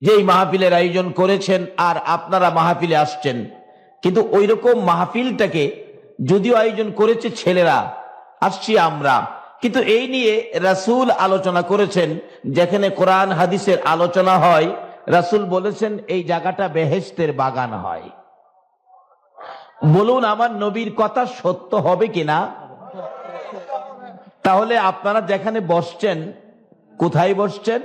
যেই মাহফিলের আয়োজন করেছেন আর আপনারা মাহফিলে আসছেন, কিন্তু ওই রকম মাহফিলটাকে যদিও আয়োজন করেছে ছেলেরা, আসছি আমরা, কিন্তু এই নিয়ে রাসূল আলোচনা করেছেন। যেখানে কোরআন হাদিসের আলোচনা হয়, রাসূল বলেছেন এই জায়গাটা বেহেশতের বাগান হয়। বলুন আমার নবীর কথা সত্য হবে কিনা? তাহলে আপনারা যেখানে বসছেন, কোথায় বসছেন?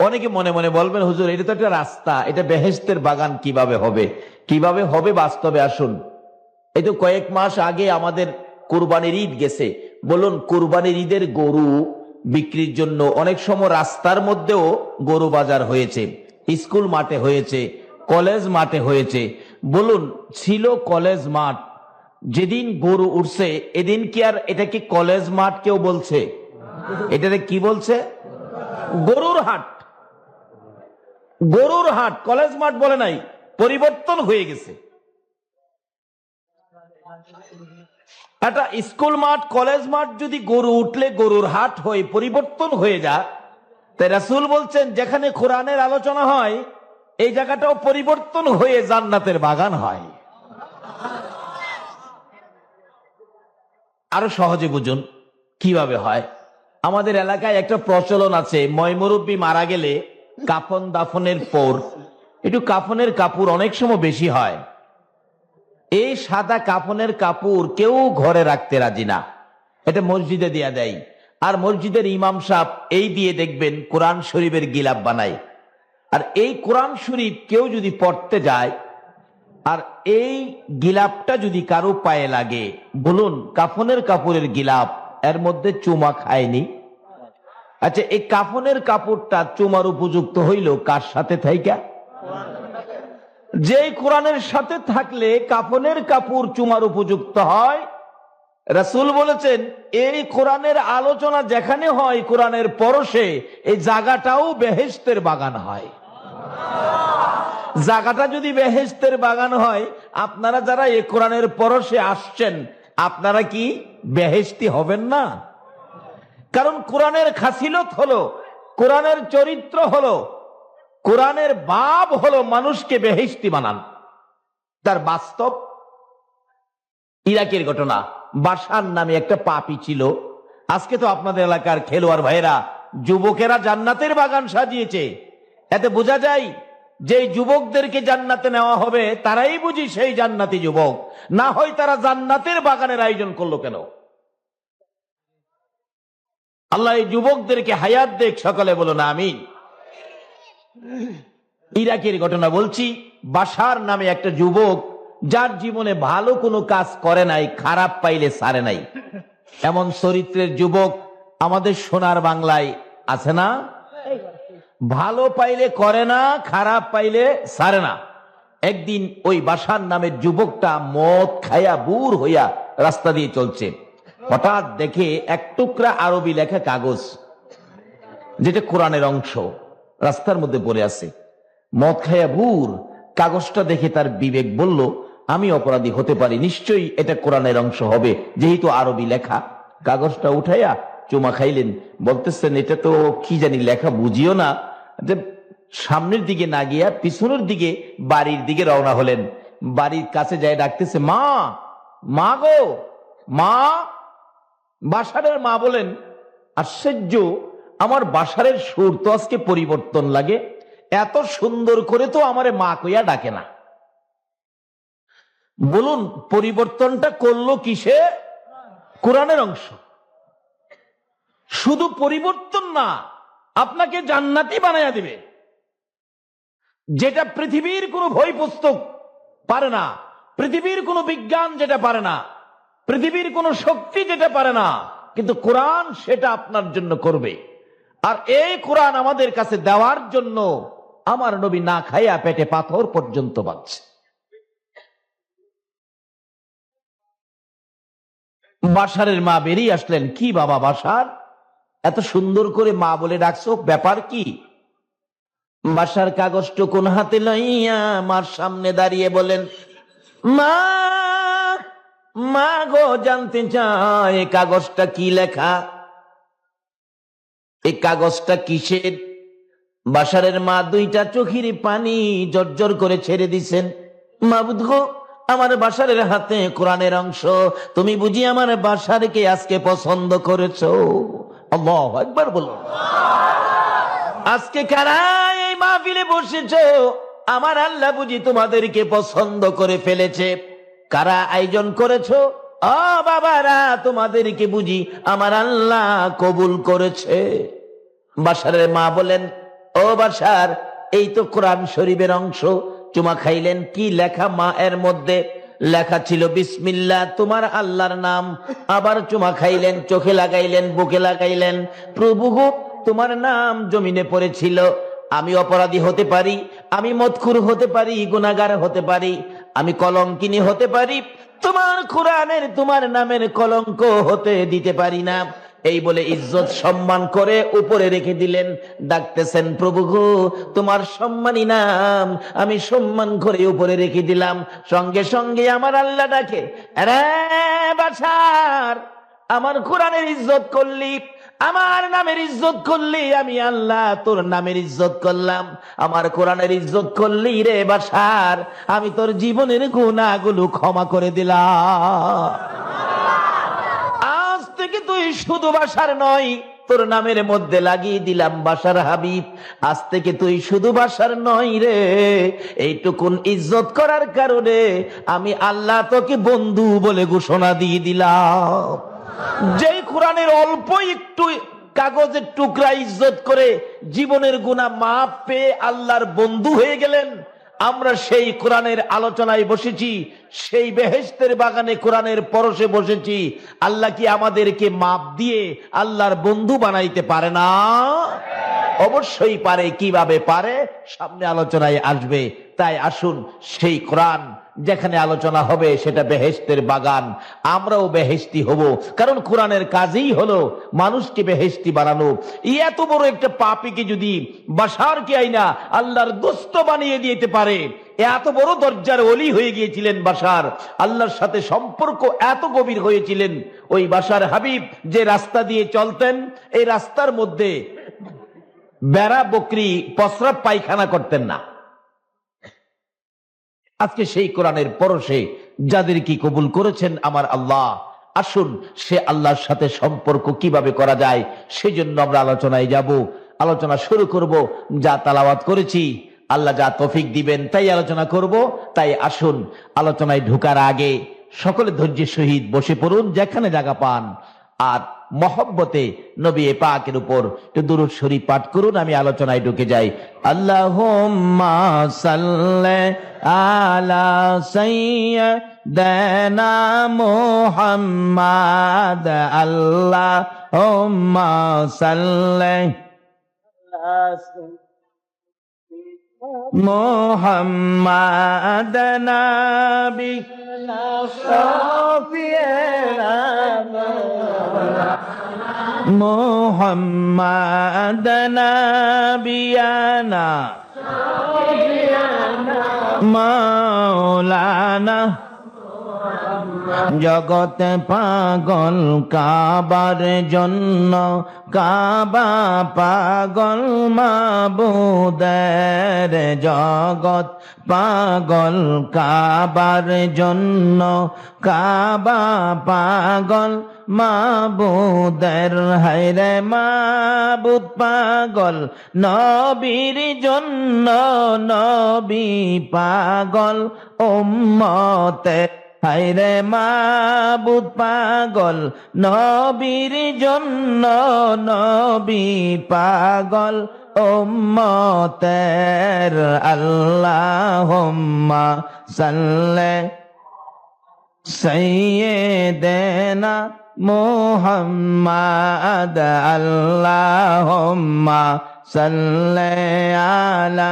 অনেকে মনে মনে বলবেন, হুজুর এটা তো একটা রাস্তা, এটা বেহেশতের বাগান কিভাবে হবে? কিভাবে হবে বাস্তবে আসুন। এই তো কয়েক মাস আগে আমাদের কুরবানির ঈদ গেছে। বলুন কুরবানির ঈদের গরু বিক্রির জন্য অনেক সময় রাস্তার মধ্যেও গরু বাজার হয়েছে, স্কুল মাঠে হয়েছে, কলেজ মাঠে হয়েছে। বলুন ছিল কলেজ মাঠ, যেদিন গরু উঠছে এদিন কি আর এটাকে কলেজ মাঠ কেউ বলছে? এটাকে কি বলছে? গরুর হাট। গরুর হাট, কলেজ মাঠ বলে নাই, পরিবর্তন হয়ে গেছে। একটা স্কুল মাঠ কলেজ মাঠ যদি গরু উঠলে গরুর হাট হয়ে পরিবর্তন হয়ে যায়, তাই রাসূল বলছেন যেখানে কোরআনের আলোচনা হয় এই জায়গাটাও পরিবর্তন হয়ে জান্নাতের বাগান হয়। আরো সহজে বুঝুন কিভাবে হয়। আমাদের এলাকায় একটা প্রচলন আছে, ময়মুরব্বী মারা গেলে কাফন দাফনের পর একটু কাফনের কাপড় অনেক সময় বেশি হয়। এই সাদা কাফনের কাপড় কেউ ঘরে রাখতে রাজি না, এটা মসজিদে দিয়া দেয়। আর মসজিদের ইমাম সাহেব এই দিয়ে দেখবেন কোরআন শরীফের গিলাপ বানায়। আর এই কোরআন শরীফ কেউ যদি পড়তে যায় আর এই গিলাপটা যদি কারো পায়ে লাগে, বলুন কাফনের কাপড়ের গিলাপ এর মধ্যে চুমা খায়নি? আচ্ছা এই কাফনের কাপড়টা চুমার উপযুক্ত হইল কার সাথে থাইকা? যেই কোরআনের সাথে থাকলে কাফনের কাপড় চুমার উপযুক্ত হয়। রাসূল বলেছেন এই কোরআনের আলোচনা যেখানে হয় কোরআনের পরশে, এই জায়গাটাও বেহেশতের বাগান হয়। জায়গাটা যদি বেহেশতের বাগান হয়, আপনারা যারা এই কোরআনের পরশে আসছেন আপনারা কি বেহেশতি হবেন না? কারণ কোরআনের খাসিলত হলো, কোরআনের চরিত্র হলো, কোরআনের ভাব হলো মানুষকে বেহেশতি বানান। তার বাস্তব ইরাকের ঘটনা। বাশার নামে একটা পাপী ছিল। আজকে তো আপনাদের এলাকার খেলোয়াড় ভাইয়েরা, যুবকেরা জান্নাতের বাগান সাজিয়েছে। এতে বোঝা যায় যে যুবকদেরকে জান্নাতে নেওয়া হবে তারাই বুঝি সেই জান্নাতি যুবক, না হয় তারা জান্নাতের বাগানের আয়োজন করলো কেন? আল্লাহ এই যুবকদেরকে হায়াত দেখ, সকালে বলো না আমিন। ইরাকের ঘটনা বলছি। বাশার নামে একটা যুবক, যার জীবনে ভালো কোনো কাজ করে নাই, খারাপ পাইলে ছাড়ে নাই, এমন চরিত্রের যুবক আমাদের সোনার বাংলায় আছে না? ভালো পাইলে করে না, খারাপ পাইলে ছাড়ে না। একদিন ওই বাশার নামের যুবকটা মদ খায়া বুর হইয়া রাস্তা দিয়ে চলছে। হঠাৎ দেখে এক টুকরা আরবি লেখা কাগজ, যেটা কোরআনের অংশ, রাস্তার মধ্যে পড়ে আছে। মদ খায়া বুর, কাগজটা দেখে তার বিবেক বলল আমি অপরাধী হতে পারি, নিশ্চয়ই এটা কোরআনের অংশ হবে, যেহেতু আরবি লেখা। কাগজটা উঠাইয়া চুমা খাইলেন। বলতেছেন এটা তো কি জানি লেখা, বুঝিও না। যে সামনের দিকে না গিয়া পিছনের দিকে বাড়ির দিকে রওনা হলেন। বাড়ির কাছে যায় ডাকতেছে, মা, মা গো, মা। বাশারের মা বলেন, আশ্চর্য, আমার বাশারের সুর তো আজকে পরিবর্তন লাগে, এত সুন্দর করে তো আমারে মা কইয়া ডাকে না। বলুন পরিবর্তনটা করলো কিসে? কোরআনের অংশ। শুধু পরিবর্তন না, আপনাকে জান্নাতি বানায়া দিবে, যেটা পৃথিবীর কোনো বই পুস্তক পারে না, পৃথিবীর কোনো বিজ্ঞান যেটা পারে না, পৃথিবীর কোনো শক্তি যেটা পারে না, কিন্তু কোরআন সেটা আপনার জন্য করবে। আর এই কোরআন আমাদের কাছে দেওয়ার জন্য আমার নবী না খাইয়া পেটে পাথর পর্যন্ত বাঁধছে। বাশারের মা বেরিয়ে আসলেন, কি বাবা বাশার, এত সুন্দর করে মা বলে ডাকছো, ব্যাপার কি? বাশার কাগজটা কোন হাতে লইয়া মার সামনে দাঁড়িয়ে বলেন, মা, মা গো, জানতে চাই এই কাগজটা কি লেখা, এই কাগজটা কিসের? বাশারের মা দুইটা চোখের পানি জর্জর করে ছেড়ে দিছেন। মাবুদ গো, আমার বাশারের হাতে কোরআনের অংশ, তুমি বুঝি আমার বাশারকে আজকে পছন্দ করেছো? আল্লাহু আকবার বলো। আজকে কারা এই মাহফিলে বসেছো? আমার আল্লাহ বুঝি তোমাদেরকে পছন্দ করে ফেলেছে। কারা আয়োজন করেছো? ও বাবারা, তোমাদেরকে বুঝি আমার আল্লাহ কবুল করেছে। বাশারের মা বলেন, ও বাশার, এই তো কোরআন শরীফের অংশ। চুমা খাইলেন, কি লেখা মা? এর মধ্যে লেখা ছিল বিসমিল্লাহ, তোমার আল্লাহর নাম। আবার চুমা খাইলেন, চোখে লাগাইলেন, বুকে লাগাইলেন। প্রভু গো, তোমার নাম জমিনে পড়েছিল। আমি অপরাধী হতে পারি, আমি মদখুর হতে পারি, গুনাহগার হতে পারি, আমি কলঙ্কিনী হতে পারি, তোমার কোরআনের, তোমার নামের কলঙ্ক হতে দিতে পারি না। এই বলে ইজ্জত সম্মান করে উপরে রেখে দিলেন। ডাকতেছেন, প্রভু গো, তোমার সম্মানী নাম আমি সম্মান করে উপরে রেখে দিলাম। সঙ্গে সঙ্গে আমার আল্লাহ ডাকে, আরে বাছার, আমার কোরআনের ইজ্জত করলি, আমার নামের ইজ্জত করলি, আমি আল্লাহ তোর নামের ইজ্জত করলাম। আমার কোরআনের ইজ্জত করলি রে বাছার, আমি তোর জীবনের গুনাহগুলো ক্ষমা করে দিলাম। আজ থেকে তুই শুধু বাশার নয়, তোর নামের মধ্যে লাগিয়ে দিলাম বাশার হাবিব। আজ থেকে তুই শুধু বাশার নয় রে, এইটুকুন ইজ্জত করার কারণে আমি আল্লাহ তোকে বন্ধু বলে ঘোষণা দিয়ে দিলাম। যেই কোরআনের অল্প একটু কাগজের টুকরা ইজ্জত করে জীবনের গুনাহ মাপ পেয়ে আল্লাহর বন্ধু হয়ে গেলেন, আমরা সেই কোরআনের আলোচনায় বসেছি, সেই বেহেশতের বাগানে কোরআনের পরশে বসেছি। আল্লাহ কি আমাদেরকে মাপ দিয়ে আল্লাহর বন্ধু বানাইতে পারে না? অবশ্যই পারে। কিভাবে পারে সামনে আলোচনায় আসবে। তাই আসুন, সেই কোরআন যেখানে আলোচনা হবে সেটা বেহেশতের বাগান, আমরাও বেহেশতি হব। কারণ কোরআনের কাজই হলো মানুষকে বেহেশতি বানানো। এত বড় একটা পাপীকে যদি বাশারকে আইনা আল্লাহর দোস্ত বানিয়ে দিতে পারে, এত বড় দরজার ওলি হয়ে গিয়েছিলেন বাশার, আল্লাহর সাথে সম্পর্ক এত গভীর হয়েছিলেন। ওই বাশার হাবিব যে রাস্তা দিয়ে চলতেন, এই রাস্তার মধ্যে বেড়া বকরি প্রস্রাব পায়খানা করতেন না। আজকে সেই কোরআনের পরশে যাদের কি কবুল করেছেন আমার আল্লাহ, আসুন সে আল্লাহর সাথে সম্পর্ক কিভাবে করা যায় সেজন্য আমরা আলোচনায় যাব। আলোচনা শুরু করব। যা তালাওয়াত করেছি আল্লাহ যা তৌফিক দিবেন তাই আলোচনা করব। তাই আসুন, আলোচনায় ঢোকার আগে সকলে ধৈর্যের সহিত বসে পড়ুন যেখানে জায়গা পান, আর মহব্বতে নবী পাকের উপর একটু দুরূদ শরীফ পাঠ করুন। আমি আলোচনায় ঢুকে যাই। আল্লাহুম্মা সাল্লি আলা সাইয়্যিদানা মুহাম্মাদ, আল্লাহুম্মা সাল্লি মুহাম্মাদ নবী মুহাম্মাদ নবিয়ানা মাওলানা। জগত পাগল কাবার জন্য, কাবা পাগল মাবুদের। জগৎ পাগল কাবার জন্য, কাবা পাগল মাবুদের। হায়রে মাবুদ পাগল নবীর জন্য, নবী পাগল উম্মতের। হায়রে মাবুদ পাগল নবীর জন্য, নবী পাগল উম্মতের। আল্লাহুম্মা সাল্লি সাইয়্যিদানা মুহাম্মাদ, আল্লাহুম্মা সাল্লি আলা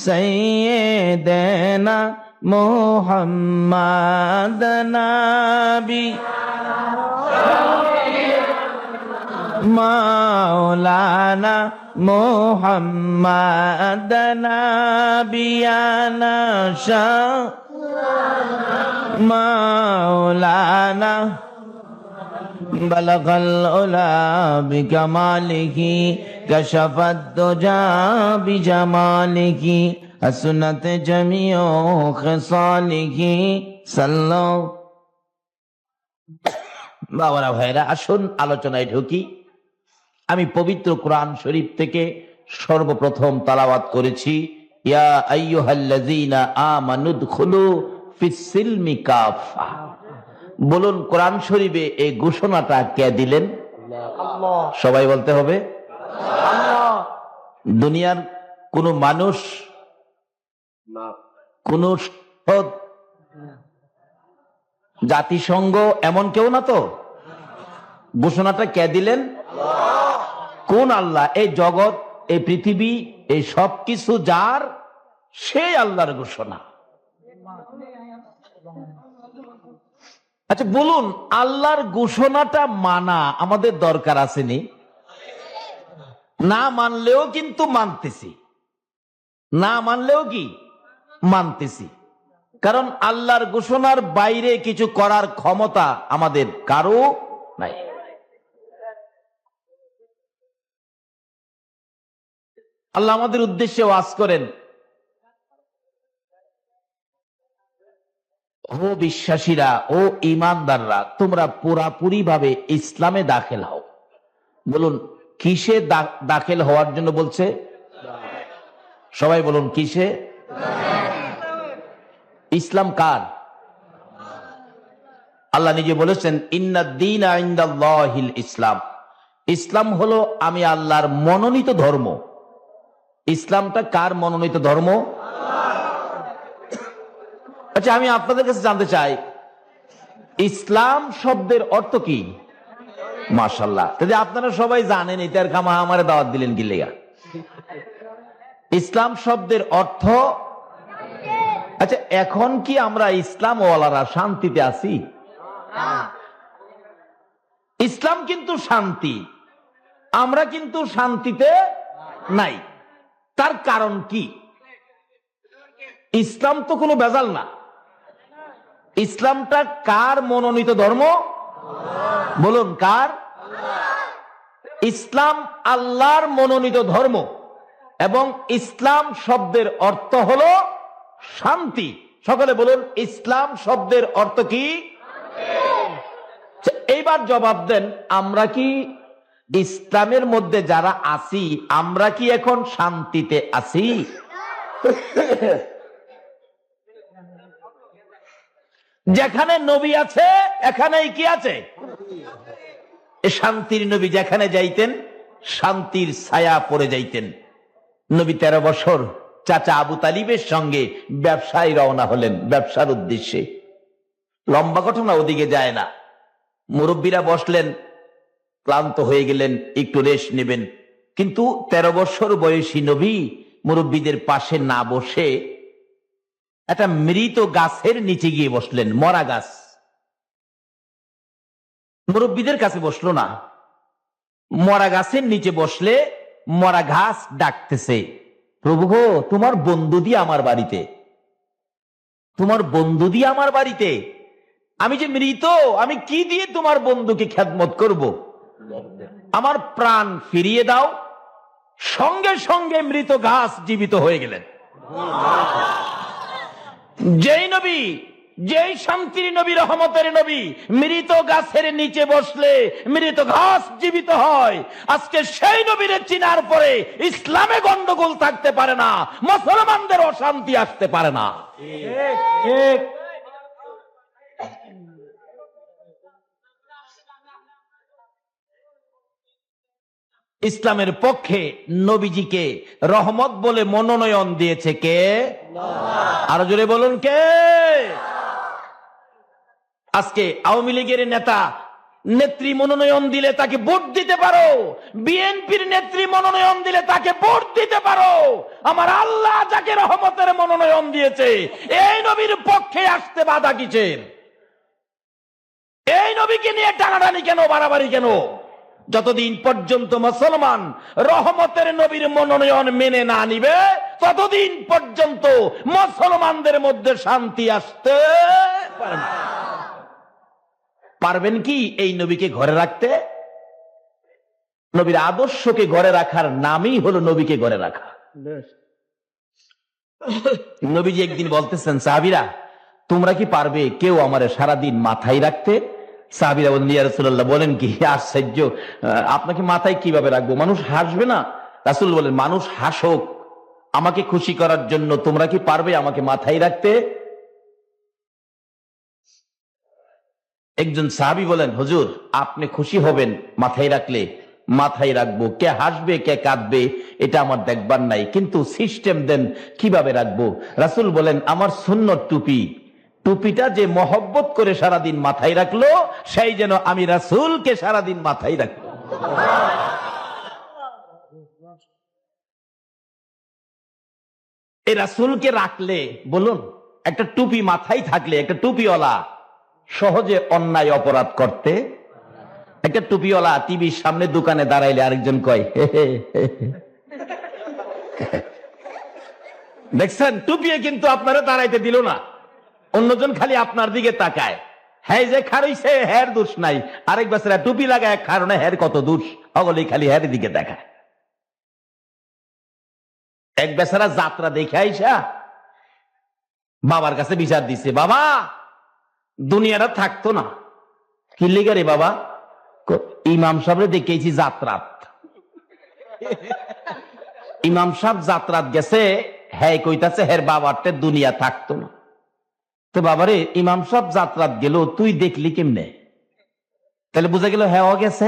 সাইয়্যিদানা মুহাম্মাদ নবী মাওলানা মুহাম্মাদ নবিয়ানা শাহ মাওলানা। بلغ العلا بكماله কাশাফাত দুজা বিজামালিহি হাসনাত জামিউ খিসালিহি সাল্লাল্লাহু। বাবারা ভাইরা, আসুন আলোচনায় ঢুকি। আমি পবিত্র কোরআন শরীফ থেকে সর্বপ্রথম তেলাওয়াত করেছি, ইয়া আইয়ুহাল্লাযীনা আমানু দুখুলু ফিস-সিলমি কাফা। বলুন, কোরআন শরীফে এই ঘোষণাটা কে দিলেন? আল্লাহ। সবাই বলতে হবে আল্লাহ। দুনিয়ার কোন মানুষ, কোন জাতিসংঘ, এমন কেউ না তো? ঘোষণাটা কে দিলেন? কোন আল্লাহ? এই জগৎ, এই পৃথিবী, এই সব কিছু যার, সেই আল্লাহর ঘোষণা। আচ্ছা বলুন, আল্লাহর ঘোষণাটা মানা আমাদের দরকার আসেনি? না মানলেও কিন্তু মানতেছি, না মানলেও কি মানতেছি, কারণ আল্লাহর ঘোষণার বাইরে কিছু করার ক্ষমতা আমাদের কারো নাই। আল্লাহ আমাদের উদ্দেশ্যে ওয়াজ করেন, ও বিশ্বাসীরা, ও ঈমানদাররা, তোমরা পুরাপুরি ভাবে ইসলামে দাখিল হও। বলুন, কিসে দাখিল হওয়ার জন্য বলছে? সবাই বলুন, কিসে? ইসলাম কার? আল্লাহ নিজে বলেছেন, ইন্নাদ-দীনা ইনদাল্লাহিল ইসলাম। ইসলাম হলো আমি আল্লাহর মনোনীত ধর্ম। ইসলামটা কার মনোনীত ধর্ম? আচ্ছা, আমি আপনাদের কাছে জানতে চাই, ইসলাম শব্দের অর্থ কি? মাশাআল্লাহ, যদি আপনারা সবাই জানেন, এটার কামা আমারে দাওয়াত দিলেন কি লেগা? ইসলাম শব্দের অর্থ, আচ্ছা এখন কি আমরা ইসলাম ওয়ালারা শান্তিতে আছি? ইসলাম কিন্তু শান্তি, আমরা কিন্তু শান্তিতে নাই। তার কারণ কি? ইসলাম তো কোনো ভেজাল না। ইসলামটা কার মনোনীত ধর্ম? বলুন, কার? ইসলাম আল্লাহর মনোনীত ধর্ম, এবং ইসলাম শব্দের অর্থ হলো শান্তি। সকলে বলুন, ইসলাম শব্দের অর্থ কি? এইবার জবাব দেন, আমরা কি ইসলামের মধ্যে যারা আছি, আমরা কি এখন শান্তিতে আছি? যেখানে নবী আছে এখানেই কি আছে? শান্তির নবী যেখানে যাইতেন শান্তির ছায়া পড়ে যাইতেন। নবী 13 বছর চাচা আবু তালিবের সঙ্গে ব্যবসায় রওনা হলেন, ব্যবসার উদ্দেশ্যে। লম্বা ঘটনা, ওদিকে যায় না। মুরব্বীরা বসলেন, ক্লান্ত হয়ে গেলেন, একটু রেস্ট নেবেন। কিন্তু 13 বছর বয়সী নবী মুরব্বীদের পাশে না বসে একটা মৃত গাছের নিচে গিয়ে বসলেন, মরা গাছ। মুরব্বীদের কাছে বসলো না, মরা গাছের নিচে বসলে মরা ঘাস ডাকতেছে, প্রভু গো, তোমার বন্ধু দিয়ে আমার বাড়িতে, তোমার বন্ধু দিয়ে আমার বাড়িতে, আমি যে মৃত, আমি কি দিয়ে তোমার বন্ধুকে খেদমত করব? আমার প্রাণ ফিরিয়ে দাও। সঙ্গে সঙ্গে মৃত ঘাস জীবিত হয়ে গেলেন। যেই নবী, যেই শান্তির নবী, রহমতের নবী, মৃত গাছের নিচে বসলে মৃত ঘাস জীবিত হয়। আজকে সেই নবীরে চিনার পরে ইসলামে গন্ডগোল থাকতে পারে না, মুসলমানদের অশান্তি আসতে পারে না। ইসলামের পক্ষে নবীজিকে রহমত বলে মনোনয়ন দিয়েছে কে? আরো জোরে বলুন, কে? আজকে আওয়ামী লীগের নেতা নেত্রী মনোনয়ন দিলে তাকে ভোট দিতে পারো, বিএনপির নেত্রী মনোনয়ন দিলে তাকে ভোট দিতে পারো। আমার আল্লাহ যাকে রহমতের মনোনয়ন দিয়েছে, এই নবীর পক্ষে আসতে বাধা কিসের? এই নবীকে নিয়ে টানাটানি কেন, বাড়াবাড়ি কেন? যতদিন পর্যন্ত মুসলমান রহমতের নবীর মনোনয়ন মেনে না নিবে, ততদিন পর্যন্ত মুসলমানদের মধ্যে শান্তি আসতে পারে না। পারবেন কি এই নবীকে ঘরে রাখতে? নবীর আদর্শকে গড়ে রাখার নামই হলো নবীকে গড়ে রাখা। নবীজি একদিন বলতেছেন, সাহাবীরা তোমরা কি পারবে কেউ আমারে সারাদিন মাথায় রাখতে? সাহাবীরা বলেন, ইয়া রাসূলুল্লাহ, বলেন কি, আশ্চর্য, আপনাকে মাথায় কিভাবে রাখবো? মানুষ হাসবে না? রাসূল বলেন, মানুষ হাসুক, আমাকে খুশি করার জন্য তোমরা কি পারবে আমাকে মাথায় রাখতে? একজন সাহাবী বলেন, হুজুর আপনি খুশি হবেন মাথায় রাখলে? মাথায় রাখবো, কে হাসবে কে কাঁদবে এটা আমার দেখবার নাই, কিন্তু সিস্টেম দেন কিভাবে রাখবো। রাসূল বলেন, আমার সুন্নত টুপি, টুপিটা যে মহব্বত করে সারাদিন মাথায় রাখলো, সেই যেন আমি রাসূলকে সারাদিন মাথায় রাখবো। এই রাসূলকে রাখলে, বলুন, একটা টুপি মাথায় থাকলে একটা টুপিওয়ালা সহজে অন্যায় অপরাধ করতে। একটা টুপিওয়ালা টিভির সামনে দোকানে দাঁড়াইলে আরেকজন কয়, দেখছেন, টুপিয়ে কিন্তু আপনারা দাঁড়াইতে দিল না, অন্যজন খালি আপনার দিকে তাকায়। হ্যাঁ, যে খারইছে হের দোষ নাই, আরেক বেচারা টুপি লাগায় কারণে হের কত দোষ, অগলে খালি হের দিকে দেখায়। এক বেচারা যাত্রা দেখে আইসা বাবার কাছে বিচার দিছে, বাবা দুনিয়াটা থাকতো না। কি লেগে রে বাবা? ইমাম সাহেব দেখেছি যাত্রাত, ইমাম সাহেব যাত্রাত গেছে, হ্যাঁ কইতাছে হের বাবারতে দুনিয়া থাকতো না। তো বাবারে, ইমাম সাহেব যাত্রাত গেল, তুই দেখলি কেমনে? তাহলে বুঝা গেল হ্যাঁ গেছে।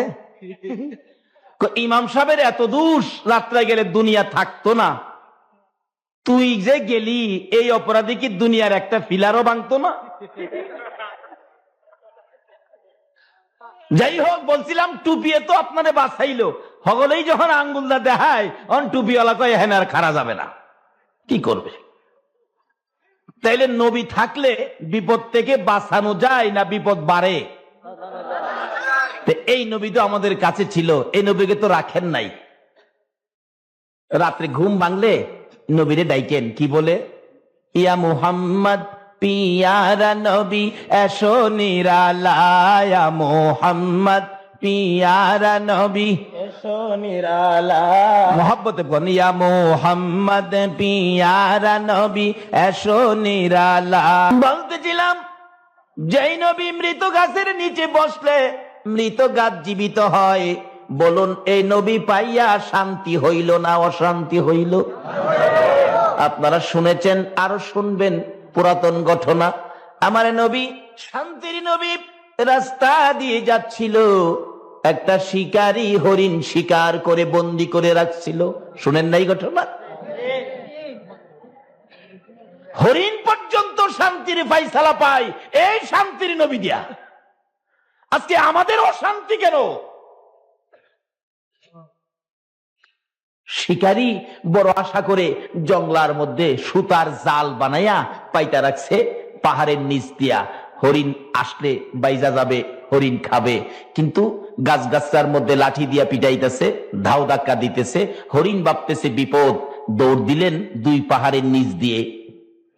ইমাম সাহেবের এত দোষ, যাত্রায় গেলে দুনিয়া থাকতো না, তুই যে গেলি এই অপরাধী কি দুনিয়ার একটা ফিলারও ভাঙতো না? যাই হোক, বলছিলাম টুপিয়ে তো আপনারে বাঁচাইলো, হগলেই যখন আঙ্গুলটা দেখায় অন টুপিওয়ালা কয় হ্যাঁ আর খারা যাবে না, কি করবে? তাইলে নবী থাকলে বিপদ থেকে বাঁচানো যায় না বিপদ বাড়ে? এই নবী তো আমাদের কাছে ছিল, এই নবীকে তো রাখেন নাই। রাত্রে ঘুম ভাঙলে নবীরে ডাইকেন, কি বলে? ইয়া মুহাম্মদ পিয়ারা নবী এসো নিরালায়া, মুহাম্মদ পিয়ারা নবী এসো নিরালা। মোহাব্বতে বলেন, ইয়া মুহাম্মদ পিয়ারা নবী এসো নিরালা। বলতেছিলাম, যেই নবী মৃত গাছের নিচে বসলে মৃত গাছ জীবিত হয়, বলুন এই নবী পাইয়া শান্তি হইল না অশান্তি হইল? আপনারা শুনেছেন, আরো শুনবেন পুরাতন ঘটনা। আমার নবী শান্তির নবী রাস্তা দিয়ে যাচ্ছিল, একটা শিকারী হরিণ শিকার করে বন্দি করে রাখছিল। শুনেন নাই ঘটনা? হরিণ পর্যন্ত শান্তির ফায়সালা পায় এই শান্তির নবী দিয়া। আজকে আমাদের অশান্তি কেন? শিকারী বড় আশা করে জঙ্গলার মধ্যে সুতার জাল বানাইয়া পাইতা রাখছে পাহাড়ের নিচ দিয়া, হরিণ আসলে বাইজা যাবে, হরিণ খাবে, কিন্তু গাছগাছার মধ্যে লাঠি দিয়া পিটাইতেছে, ধাও ধাক্কা দিতেছে, হরিণ ভাবতেছে বিপদ, দৌড় দিলেন দুই পাহাড়ের নিচ দিয়ে,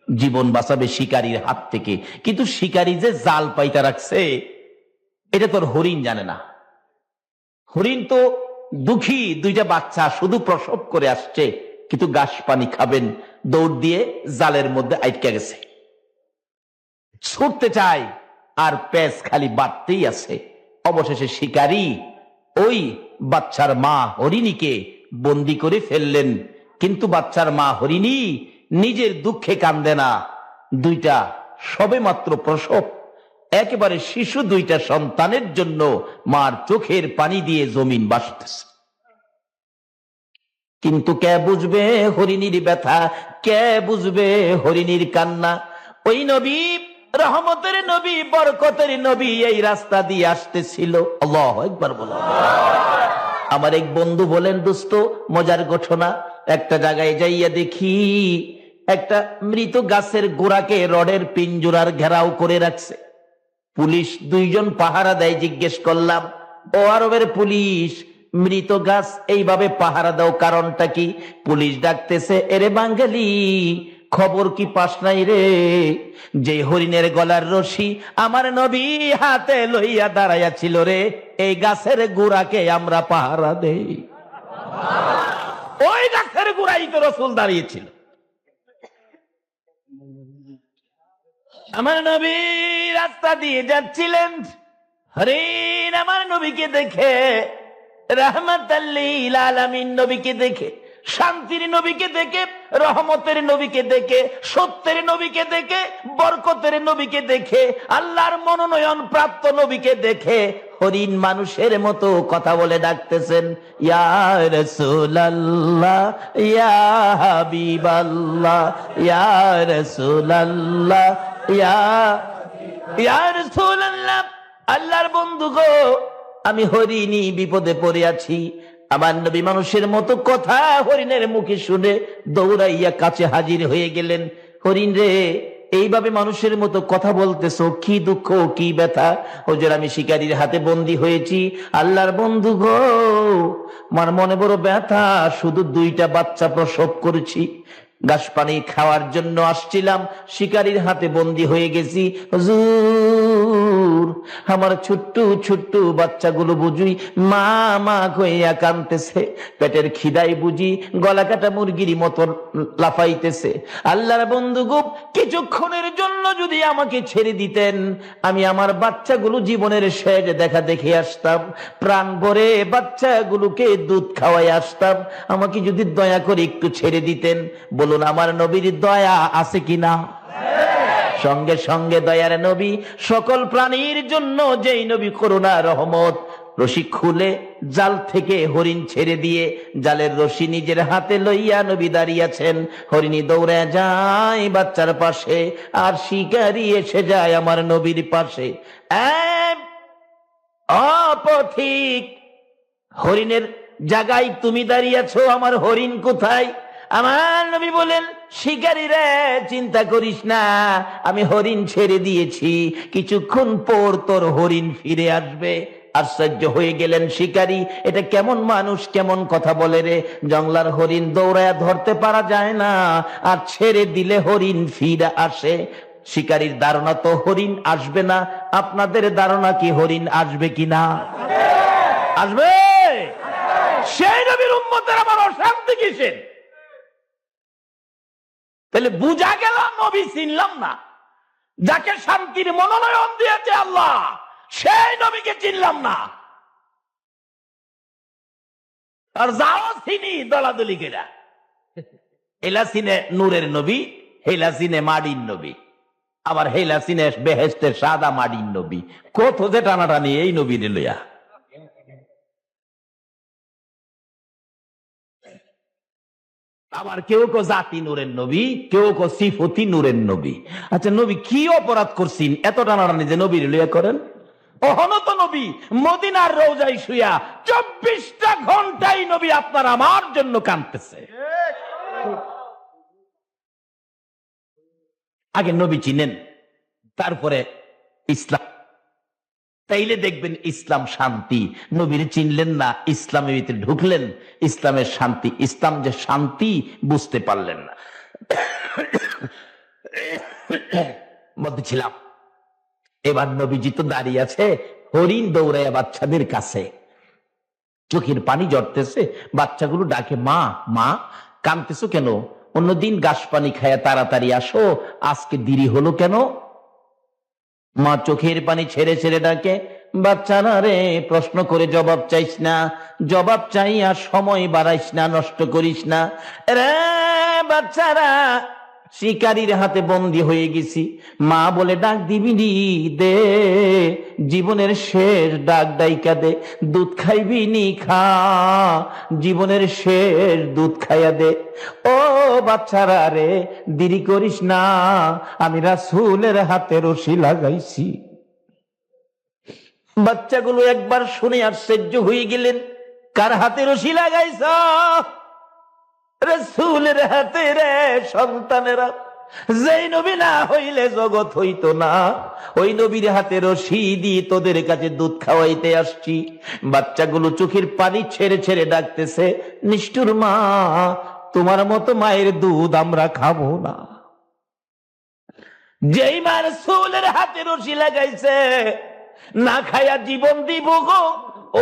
জীবন বাঁচাবে শিকারীর হাত থেকে। কিন্তু শিকারী যে জাল পাইতা রাখছে এটা তোর হরিণ জানে না। হরিণ তো দুঃখী, দুইটা বাচ্চা শুধু প্রসব করে আসছে, কিন্তু ঘাস পানি খাবেন, দৌড় দিয়ে জালের মধ্যে আটকে গেছে, ছুটতে চায় আর পেঁচ খালি বাড়তেই আছে। অবশেষে শিকারী ওই বাচ্চার মা হরিণীকে বন্দি করে ফেললেন, কিন্তু বাচ্চার মা হরিণী নিজের দুঃখে কান্দে না। দুইটা সবে মাত্র প্রসব, একেবারে শিশু দুইটা সন্তানের জন্য মার চোখের পানি দিয়ে জমিন বাসতেছে। কিন্তু কে বুঝবে হরিণীর ব্যথা, কে বুঝবে হরিণীর কান্না? ওই নবী, রহমতের নবী, বরকতের নবী এই রাস্তা দিয়ে আসতেছিল। আল্লাহু আকবার বলো। আমার এক বন্ধু বলেন, দোস্ত মজার ঘটনা, একটা জায়গায় যাইয়া দেখি একটা মৃত গাছের গোড়াকে রডের পিঞ্জুরার ঘেরাও করে রাখছে। পুলিশ দুইজন পাহারা দেয়। জিজ্ঞেস করলাম, ও আরবের পুলিশ, মৃত গাছ এইভাবে পাহারা দাও কারণটা কি? পুলিশ ডাকতেছে, এরে বাঙালি, খবর কি পাস নাই রে, যে হরিণের গলার রশি আমার নবী হাতে লইয়া দাঁড়াইয়া ছিল রে, এই গাছের গোড়াকে আমরা পাহারা দেই। ওই গাছের গোড়াই তো রাসূল দাঁড়িয়েছিল। আমার নবী রাস্তা দিয়ে যাচ্ছিলেন, হরিণ আমার নবীকে দেখে, রাহমাতাল লিল আলামিন নবীকে দেখে, শান্তির নবীকে দেখে, রহমতের নবীকে দেখে, সত্যের নবীকে দেখে, বরকতের নবীকে দেখে, আল্লাহর মনোনয়ন প্রাপ্ত নবীকে দেখে হরিণ মানুষের মতো কথা বলে ডাকতেছেন, ইয়া রাসূলুল্লাহ, ইয়া হাবিবাল্লাহ, ইয়া রাসূলুল্লাহ, ইয়া রাসূলুল্লাহ। আল্লাহর বন্ধু গো, আমি হরিণী বিপদে পড়ে আছি। আমার নবী মানুষের মতো কথা হরিণের মুখে শুনে দৌড়াইয়া কাছে হাজির হয়ে গেলেন। হরিণ রে, এইভাবে মানুষের মতো কথা বলতেছো, কি দুঃখ কি ব্যথা? হুজুর, আমি শিকারীর হাতে বন্দী হয়েছি। আল্লাহর বন্ধু গো, আমার মনে বড় ব্যথা, শুধু 2টা বাচ্চা প্রসব করেছি, ঘাস পানি খাওয়ার জন্য আসছিলাম, শিকারীর হাতে বন্দী হয়ে গেছি। হুজুর, আমার ছোট্ট ছোট্ট বাচ্চাগুলো বুঝি মা মা হইয়া কাঁদতেছে, পেটের খিদাই বুঝি গলা কাটা মুরগির মতো লাফাইতেছে। আল্লাহর বন্ধু গো, কিছুক্ষণের জন্য যদি আমাকে ছেড়ে দিতেন, আমি আমার বাচ্চাগুলো জীবনের শেষ দেখা দেখে আসতাম, প্রাণ ভরে বাচ্চাগুলোকে দুধ খাওয়াই আসতাম। আমাকে যদি দয়া করে একটু ছেড়ে দিতেন। বলুন, আমার নবীর দয়া আছে কিনা? সঙ্গে সঙ্গে দয়ার নবী, সকল প্রাণীর জন্য যেই নবী করুণা রহমত, রশি খুলে জাল থেকে হরিণ ছেড়ে দিয়ে জালের রশি নিজের হাতে লইয়া নবী দাঁড়িয়েছেন। হরিণী দৌড়ে যায় বাচ্চার পাশে, আর শিকারী এসে যায় আমার নবীর পাশে। অপথিক, হরিণের জায়গায় তুমি দাঁড়িয়েছো, আমার হরিণ কোথায়? আমার নবী বলেন, শিকারী রে, চিন্তা করিস না, আমি হরিণ ছেড়ে দিয়েছি, কিছুক্ষণ পর তোর হরিণ ফিরে আসবে। আশ্চর্য হয়ে গেলেন শিকারী, এটা কেমন মানুষ, কেমন কথা বলে রে? জঙ্গলার হরিণ দৌড়ায় ধরতে পারা যায় না, আর ছেড়ে দিলে হরিণ ফিরে আসে। শিকারীর ধারণা তো হরিণ আসবে না। আপনাদের ধারণা কি হরিণ আসবে কিনা? আসবে। সেই নবীর উম্মতের আমার অশান্তি কিসের? তাহলে বুঝা গেল নবী চিনলাম না। যাকে শান্তির মনোনয়ন দিয়েছে আল্লাহ, সেই নবীকে চিনলাম না। আর যাও চিনি দলাদলি কেরা, হেলা চিনে নূরের নবী, হেলা চিনে মাটির নবী, আবার হেলা চিনে বেহেশতের সাদা মাটির নবী। কত যে টানাটানি এই নবীর লইয়া। আবার কেউ কেউ জাতি নূরের নবী, কেউ কেউ সিফতি নূরের নবী। আচ্ছা, নবী কি অপরাধ করছেন এত টানাটানি যে নবীর লইয়া করেন? অহনত নবী মদিনার রওজায় শুয়া 24টা ঘন্টাই নবী আপনার আমার জন্য কাঁদতেছে। আগে নবী চিনেন, তারপরে ইসলাম, তাইলে দেখবেন ইসলাম শান্তি। নবীর চিনলেন না, ইসলামের ভিতরে ঢুকলেন, ইসলামের শান্তি, ইসলাম যে শান্তি বুঝতে পারলেন না। মধ্যে ছিলাম, এবার নবীজি তো দাঁড়িয়ে আছে, হরিণ দৌড়ায় বাচ্চাদের কাছে, চোখের পানি জড়তেছে, বাচ্চাগুলো ডাকে মা মা। কাঁদতেছো কেন? অন্যদিন ঘাস পানি খায়া তাড়াতাড়ি আসো, আজকে দেরি হলো কেন? মা চোখের পানি ছেড়ে ছেড়ে ডাকে, বাচ্চারা রে, প্রশ্ন করে জবাব চাইস না, জবাব চাইয়া সময় বাড়াইস না, নষ্ট করিস না রে বাচ্চারা, শিকারীর হাতে বন্দী হয়ে গেছি। মা বলে ডাক দিবি নি, দে, জীবনের শেষ ডাক ডাইকা দে, দুধ খাইবি নি খা, জীবনের শেষ দুধ খাইয়া দে। ও বাচ্চারা রে, দেরি করিস না, আমি রাসূলের হাতে রশি লাগাইছি। বাচ্চাগুলো একবার শুনে আশ্চর্য হয়ে গেলেন, কার হাতে রশি লাগাইছ? রাসূলের হাতে রে সন্তানেরা। যেই নবী না হইলে জগৎ হইতো না, ওই নবীর হাতে রশি দিয়ে তোদের কাছে দুধ খাওয়াইতে আসছি। বাচ্চাগুলো চোখের পানি ছেড়ে ছেড়ে ডাকতেছে, নিষ্ঠুর মা, তোমার মতো মায়ের দুধ আমরা খাবো না। যেই মা রাসূলের হাতে রশি লাগাইছে, না খায়া জীবন দিব গো,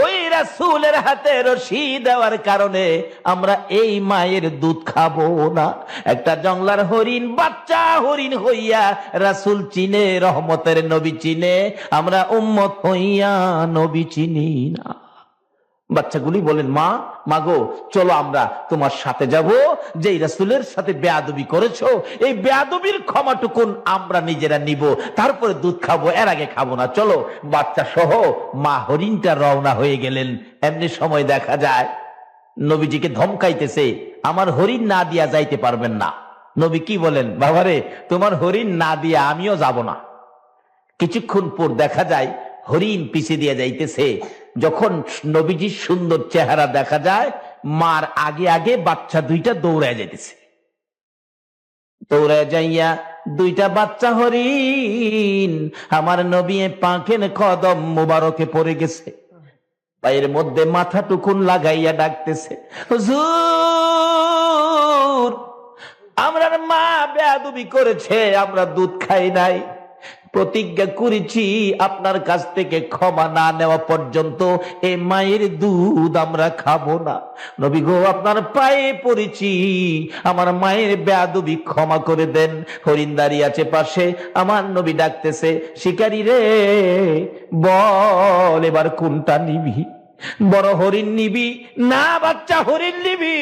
ওই রাসূলের হাতে রশি দেওয়ার কারণে আমরা এই মায়ের দুধ খাবো না। একটা জংলার হরিণ, বাচ্চা হরিণ হইয়া রাসূল চিনে, রহমতের নবী চিনে, আমরা উম্মত হইয়া নবী চিনি না। বাচ্চাগুলি বলেন, মা মাগো চলো আমরা তোমার সাথে যাব, যে রাসূলের সাথে বেয়াদবি করেছো এই বেয়াদবির ক্ষমাটুকুন আমরা নিজেরা নিব, তারপরে দুধ খাবো, এর আগে খাবো না। চলো বাচ্চা সহ মা হরিণটা রওনা হয়ে গেলেন। এমনি সময় দেখা যায় নবীজিকে ধমকাইতেছে, আমার হরিণ না দিয়া যাইতে পারবেন না। নবী কি বলেন, বাবারে তোমার হরিণ না দিয়া আমিও যাব না। কিছুক্ষণ পর দেখা যায় হরিণ পিছিয়ে দিয়ে যাইতেছে। যখন নবীজির সুন্দর চেহারা দেখা যায়, মার আগে আগে বাচ্চা দুইটা দৌড়ায় যাইতেছে। দৌড়ায় যাইয়া দুইটা বাচ্চা হরিণ আমার নবী পাখের কদম মুবারকে পড়ে গেছে, পায়ের মধ্যে মাথা টুকুন লাগাইয়া ডাকতেছে, হুজুর আমরার মা বেয়াদবি করেছে, আমরা দুধ খাই নাই, প্রতিজ্ঞা করেছি আপনার কাছ থেকে ক্ষমা না নেওয়া পর্যন্ত এই মায়ের দুধ আমরা খাবো না। নবী গো আপনার পায়ে পড়েছি, আমার মায়ের বেয়াদবি ক্ষমা করে দেন। হরিণ দাঁড়িয়ে আছে পাশে, আমার নবী ডাকতেছে, শিকারী রে বল এবার কোনটা নিবি, বড় হরিণ নিবি না বাচ্চা হরিণ নিবি?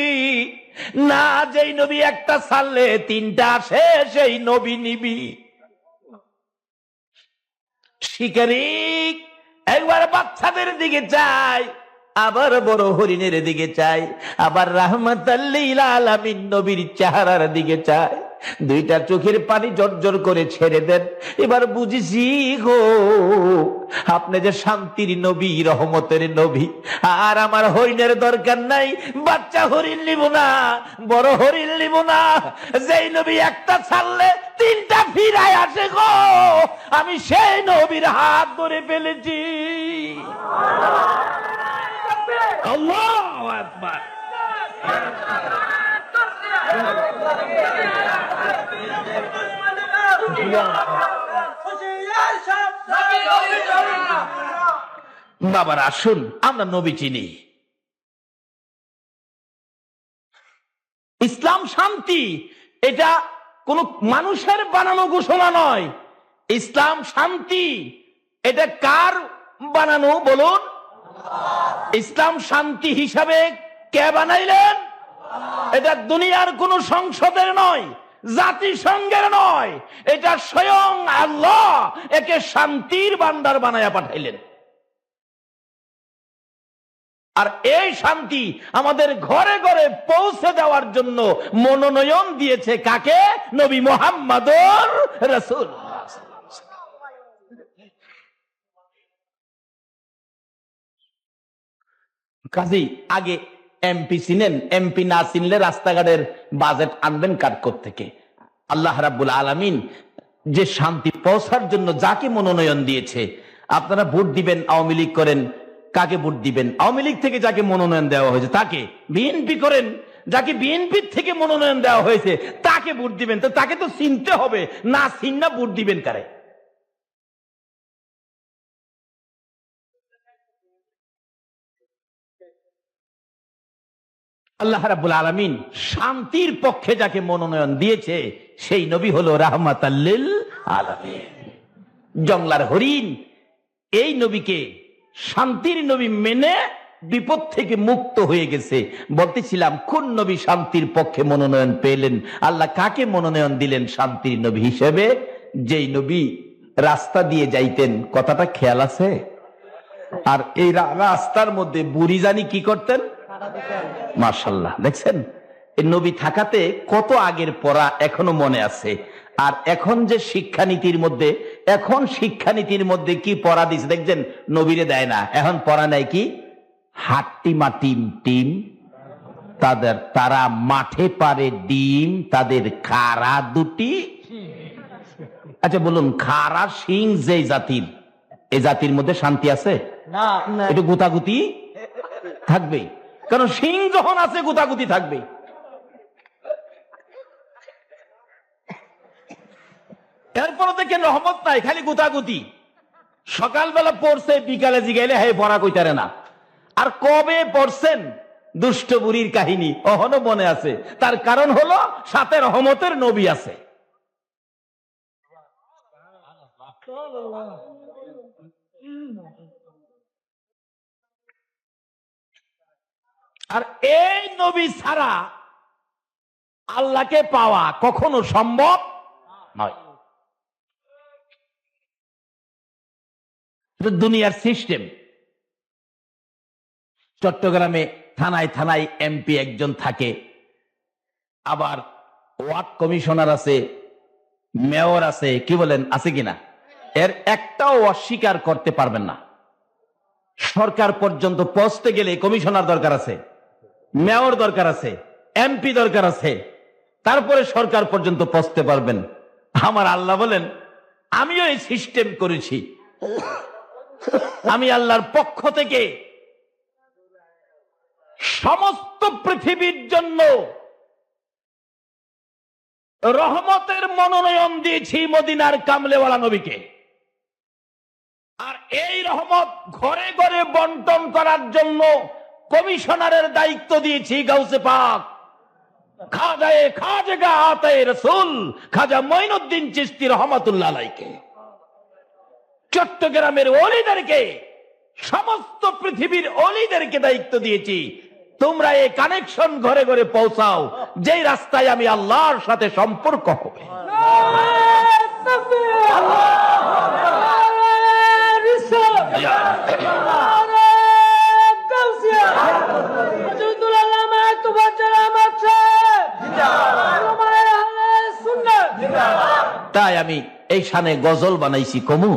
না, যেই নবী একটা ছাড়লে তিনটা আসে সেই নবী নিবি। শিকারী একবার বাচ্চাদের দিকে চাই, আবার বড় হরিণের দিকে চাই, আবার রাহমাতাল লিল আলামিন নবীর চেহারার দিকে চাই। দুইটা চোখের পানি জর্জর করে ছেড়ে দেন। এবার বুঝেছি গো আপনি যে শান্তির নবী, রহমতের নবী। আর আমার হরিণের দরকার নাই, বাচ্চা হরিণ নিব না, বড় হরিণ নিব না। যেই নবী একটা ছাড়লে তিনটা ফিরায় আসে গো, আমি সেই নবীর হাত ধরে ফেলেছি। আল্লাহু আকবার। বাবার আসুন আমরা নবী চিনি। ইসলাম শান্তি, এটা কোন মানুষের বানানো ঘোষণা নয়। ইসলাম শান্তি, এটা কার বানানো বলুন? ইসলাম শান্তি হিসাবে কে বানাইলেন? এটা দুনিয়ার কোন সংসদের নয়, জাতিসংঘের নয়, এটা স্বয়ং আল্লাহ একে শান্তির ভান্ডার বানায়া পাঠাইলেন। আর এই শান্তি আমাদের ঘরে ঘরে পৌঁছে দেওয়ার জন্য মনোনয়ন দিয়েছে কাকে? নবী মুহাম্মদুর রাসূল। কাজী আগে এমপি চিনেন, এমপি না চিনলে রাস্তাঘাটের বাজেট আনবেন কার থেকে? আল্লাহ রাব্বুল আলামিন যে শান্তি পৌঁছার জন্য যাকে মনোনয়ন দিয়েছে, আপনারা ভোট দিবেন, আওয়ামী লীগ করেন, কাকে ভোট দিবেন? আওয়ামী লীগ থেকে যাকে মনোনয়ন দেওয়া হয়েছে তাকে। বিএনপি করেন, যাকে বিএনপি থেকে মনোনয়ন দেওয়া হয়েছে তাকে ভোট দিবেন। তো তাকে তো চিনতে হবে, না চিন্না ভোট দিবেন কারে? আল্লাহ রাব্বুল আলামিন শান্তির পক্ষে যাকে মনোনয়ন দিয়েছে সেই নবী হলো রাহমাতাল লিল আলামিন। জংলার হরিণ এই নবীকে শান্তির নবী মেনে বিপদ থেকে মুক্ত হয়ে গেছে। বলতেছিলাম কোন নবী শান্তির পক্ষে মনোনয়ন পেলেন? আল্লাহ কাকে মনোনয়ন দিলেন শান্তির নবী হিসেবে? যেই নবী রাস্তা দিয়ে যাইতেন, কথাটা খেয়াল আছে? আর এই রাস্তার মধ্যে বুড়ি জানি কি করতেন? মাশাআল্লাহ, দেখছেন এই নবী থাকাতে কত আগের পড়া এখনো মনে আছে। আর এখন যে শিক্ষানীতির মধ্যে, এখন শিক্ষানীতির মধ্যে কি পড়া দিচ্ছে দেখছেন? নবীরে দেয় না, এখন পড়া নাই কি? হাট্টিমা টিম টিম তাদের, তারা মাঠে পারে ডিম, তাদের খাড়া দুটি। আচ্ছা বলুন, খাড়া সিং যে জাতির, এই জাতির মধ্যে শান্তি আছে না? একটু গুতাগুতি থাকবে, কারণ সিং যখন আছে গুতাগুতি থাকবে। এরপর দেখেন রহমত নাই, খালি গুতাগুতি। সকালবেলা পড়ছে, বিকালে জিগাইলে হে পড়া কইতারে না। আর কবে পড়ছেন দুষ্ট বুড়ির কাহিনী অহনো মনে আছে। তার কারণ হলো সাথে রহমতের নবী আছে। আর এই নবী ছাড়া আল্লাহকে পাওয়া কখনো সম্ভব নয়। দুনিয়ার সিস্টেম। চট্টগ্রামে থানায় থানায় এমপি একজন থাকে, আবার ওয়ার্ড কমিশনার আছে, মেয়র আছে, কি বলেন আছে কিনা? এর একটাও অস্বীকার করতে পারবেন না। সরকার পর্যন্ত পৌঁছতে গেলে কমিশনার দরকার আছে, মেয়র দরকার আছে, এমপি দরকার আছে, তারপরে সরকার পর্যন্ত পৌঁছতে পারবেন। আমার আল্লাহ বলেন আমিও এই সিস্টেম করেছি। আমি আল্লাহর পক্ষ থেকে সমস্ত পৃথিবীর জন্য রহমতের মনোনয়ন দিয়েছি মদিনার কামলেওয়ালা নবীকে। আর এই রহমত ঘরে ঘরে বন্টন করার জন্য কমিশনারের দায়িত্ব দিয়েছি গাউসে পাক খাজা আতায়ে রাসূল খাজা মঈনুদ্দিন চিশতি রহমাতুল্লাহ আলাইহিকে। চট্টগ্রামের ওলিদেরকে, সমস্ত পৃথিবীর ওলিদেরকে দায়িত্ব দিয়েছি, তোমরা এই কানেকশন ঘরে ঘরে পৌঁছাও, যেই রাস্তায় আমি আল্লাহর সাথে সম্পর্ক হবে। তাই আমি এই শানে গজল বানাইছি কমু।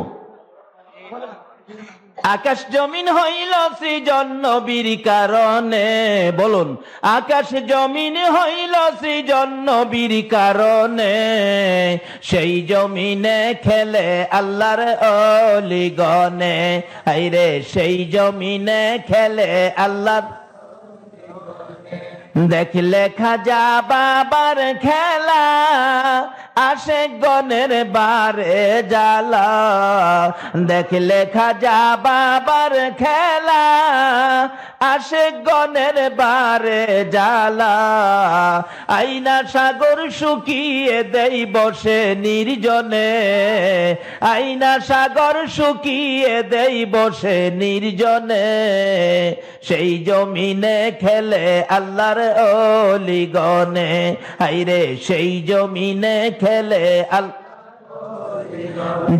আকাশ জমিন হইল সৃজন নবীর কারণে, বলুন আকাশ জমিন হইল সৃজন নবীর কারণে, সেই জমিনে খেলে আল্লাহর অলিগণে, আইরে সেই জমিনে খেলে আল্লাহর। দেখলে খাজা বাবার খেলা, আসে গনের বারে জ্বালা। দেখলে খাজা বাবার খেলা, আসে গনের বারে জ্বালা। আইনা সাগর শুকিয়ে দেই বসে নির্জনে, আইনা সাগর শুকিয়ে দেই বসে নির্জনে, সেই জমিনে খেলে আল্লাহর অলিগণে, আইরে সেই জমিনে খেলে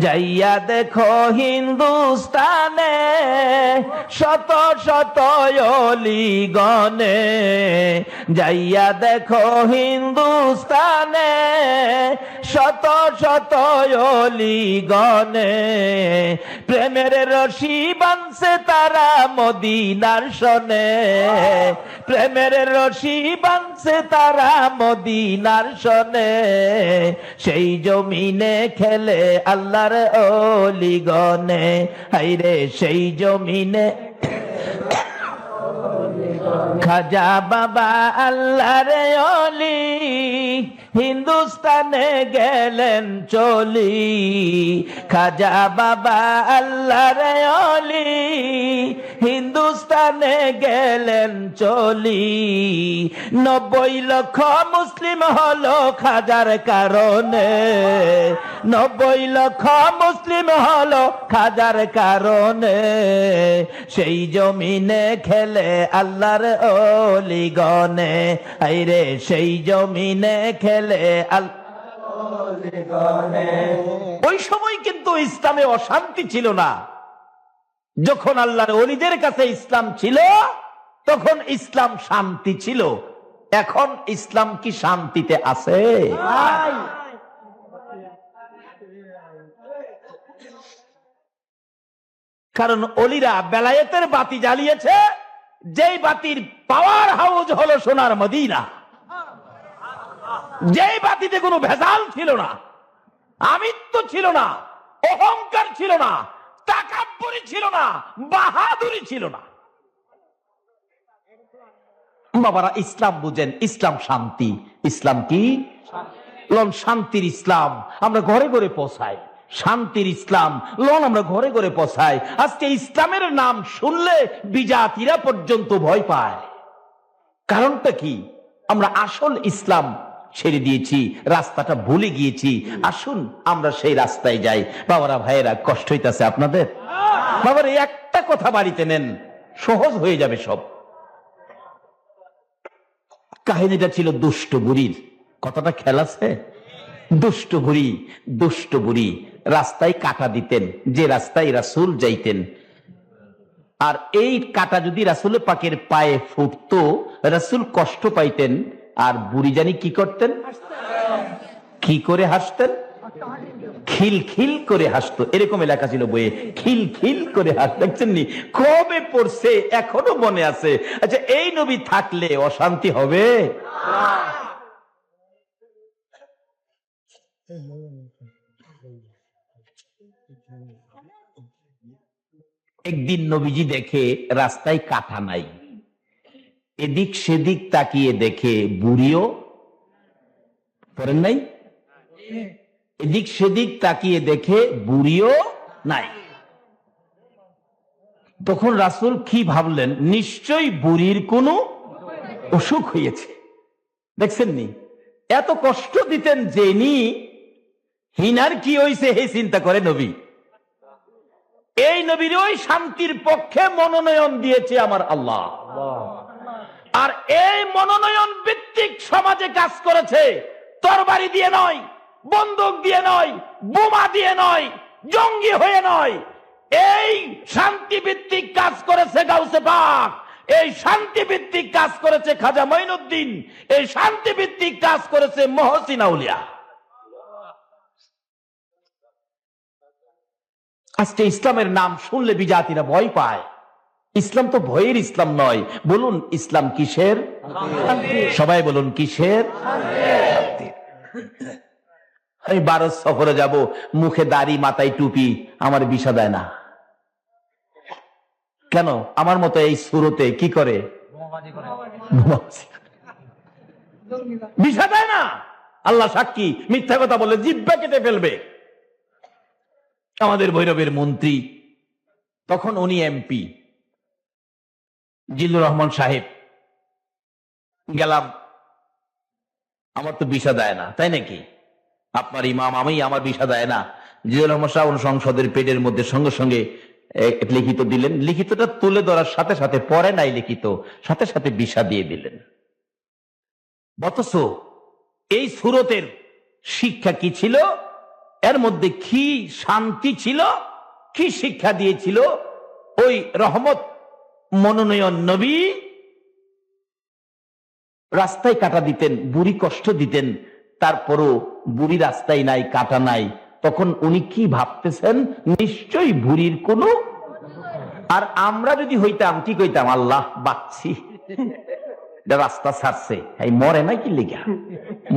যাইয়া দেখো হিন্দুস্তানে শত শত অলিগণে, যাইয়া দেখো হিন্দুস্তানে শত শত অলিগণে, প্রেমের রশি বাঁধছে তারা মদিনার সনে, প্রেমের রশি বাঁধছে তারা মদিনার সনে, সেই জমিনে খেলে আল্লাহর অলিগণে, হাইরে সেই জমিনে। খাজা বাবা আল্লাহর অলি হিন্দুস্তানে গেলেন চলি, খাজা বাবা আল্লাহর অলি হিন্দুস্তানে গেলেন চলি। 90 লক্ষ মুসলিম হলো খাজার কারণে, 90 লক্ষ মুসলিম হলো খাজার কারণে, সেই জমিনে খেলে আল্লাহর অলিগণে, আইরে সেই জমিনে খেলে ওই সময় কিন্তু ইসলামে অশান্তি ছিল না। যখন আল্লাহর ওলিদের কাছে ইসলাম ছিল তখন ইসলাম শান্তি ছিল। এখন ইসলাম কি শান্তিতে আছে? কারণ ওলিরা বেলায়েতের বাতি জ্বালিয়েছে, যেই বাতির পাওয়ার হাউস হলো সোনার মদিনা, যেই বাতিতে কোনো ভেজাল ছিল না, আমিত্ব ছিল না, অহংকার ছিল না, তাকাব্বুরি ছিল না, বাহাদুরি ছিল না। বাবারা ইসলাম বুঝেন, ইসলাম শান্তি। ইসলাম কি? লন শান্তির ইসলাম আমরা ঘরে ঘরে পৌঁছাই, শান্তির ইসলাম লন আমরা ঘরে ঘরে পৌঁছাই। আজকে ইসলামের নাম শুনলে বিজাতিরা পর্যন্ত ভয় পায়। কারণটা কি? আমরা আসল ইসলাম ছেড়ে দিয়েছি, রাস্তাটা ভুলে গিয়েছি। আসুন আমরা সেই রাস্তায় যাই। বাবারা ভাইয়েরা, কষ্ট হইতাছে আপনাদের? বাবার একটা কথা বাড়িতে নেন, সহজ হয়ে যাবে সব। কাহিনীটা ছিল দুষ্ট বুড়ির। কথাটা খেয়াল আছে? দুষ্ট বুড়ি রাস্তায় কাটা দিতেন, যে রাস্তায় রাসূল যাইতেন। আর এই কাটা যদি রাসূল পাকের পায়ে ফুটতো, রাসূল কষ্ট পাইতেন। আর বুড়ি জানি কি করতেন? কি করে হাসতেন? খিল খিল করে হাসতো। এরকম এলাকা ছিল বইয়ে, খিল খিল করে হাস। দেখছেন নি? কবে পড়ছে, এখনো মনে আছে। আচ্ছা, এই নবী থাকলে অশান্তি হবে? একদিন নবীজি দেখে রাস্তায় কাটা নাই, এদিক সেদিক তাকিয়ে দেখে বুড়িও পড়েন নাই, এদিক সেদিক তাকিয়ে দেখে বুড়িও নাই। তখন রাসূল কি ভাবলেন? নিশ্চয়ই বুড়ির কোনো অসুখ হয়েছে। দেখছেন নি? এত কষ্ট দিতেন জেনি হিনার কি হয়েছে এই চিন্তা করে নবী। এই নবীর ওই শান্তির পক্ষে মনোনয়ন দিয়েছে আমার আল্লাহ। আর এই মনোনয়ন ভিত্তিক সমাজে কাজ করেছে, তরবারি দিয়ে নয়, বন্দুক দিয়ে নয়, বোমা দিয়ে নয়, জঙ্গি হয়ে নয়। এই শান্তি ভিত্তিক কাজ করেছে গাউসে পাক, এই শান্তি ভিত্তিক কাজ করেছে খাজা মঈনুদ্দিন, এই শান্তি ভিত্তিক কাজ করেছে মহসিন আউলিয়া। আজকে ইসলামের নাম শুনলে বিজাতিরা ভয় পায়। ইসলাম তো ভয়ের ইসলাম নয়। বলুন ইসলাম কিসের? সবাই বলুন কিসের? আমি ভারত সফরে যাব, মুখে দাড়ি মাথায় টুপি, আমার ভিসা দেয় না। কেন? আমার মতো এই সুরতে কি করে? ভিসা দেয় না। আল্লাহ সাক্ষী, মিথ্যা কথা বলে জিহ্বা কেটে ফেলবে। আমাদের ভৈরবের মন্ত্রী, তখন উনি এমপি, জিল্লুর রহমান সাহেব, গেলাম, আমার তো ভিসা দেয় না। তাই নাকি? আপনার ইমাম, আমি, আমার ভিসা দেয় না। জিল্লুর রহমান সাহেব সংসদের পেটের মধ্যে সঙ্গে সঙ্গে লিখিত দিলেন। লিখিতটা তুলে ধরার সাথে সাথে, পরে নাই লিখিত, সাথে সাথে ভিসা দিয়ে দিলেন। অথচ এই সুরতের শিক্ষা কি ছিল? এর মধ্যে কি শান্তি ছিল, কি শিক্ষা দিয়েছিল ওই রহমত মনোনয়ন নবী। রাস্তায় কাটা দিতেন, বুড়ি কষ্ট দিতেন, তারপরও বুড়ি রাস্তায় নাই, কাটা নাই। তখন উনি কি ভাবতেছেন? নিশ্চয়ই বুড়ির কোনো। আর আমরা যদি হইতাম কি কইতাম? আল্লাহ বাঁচছি, রাস্তা ছাড়ছে, এই মরে নাই কি লিখা,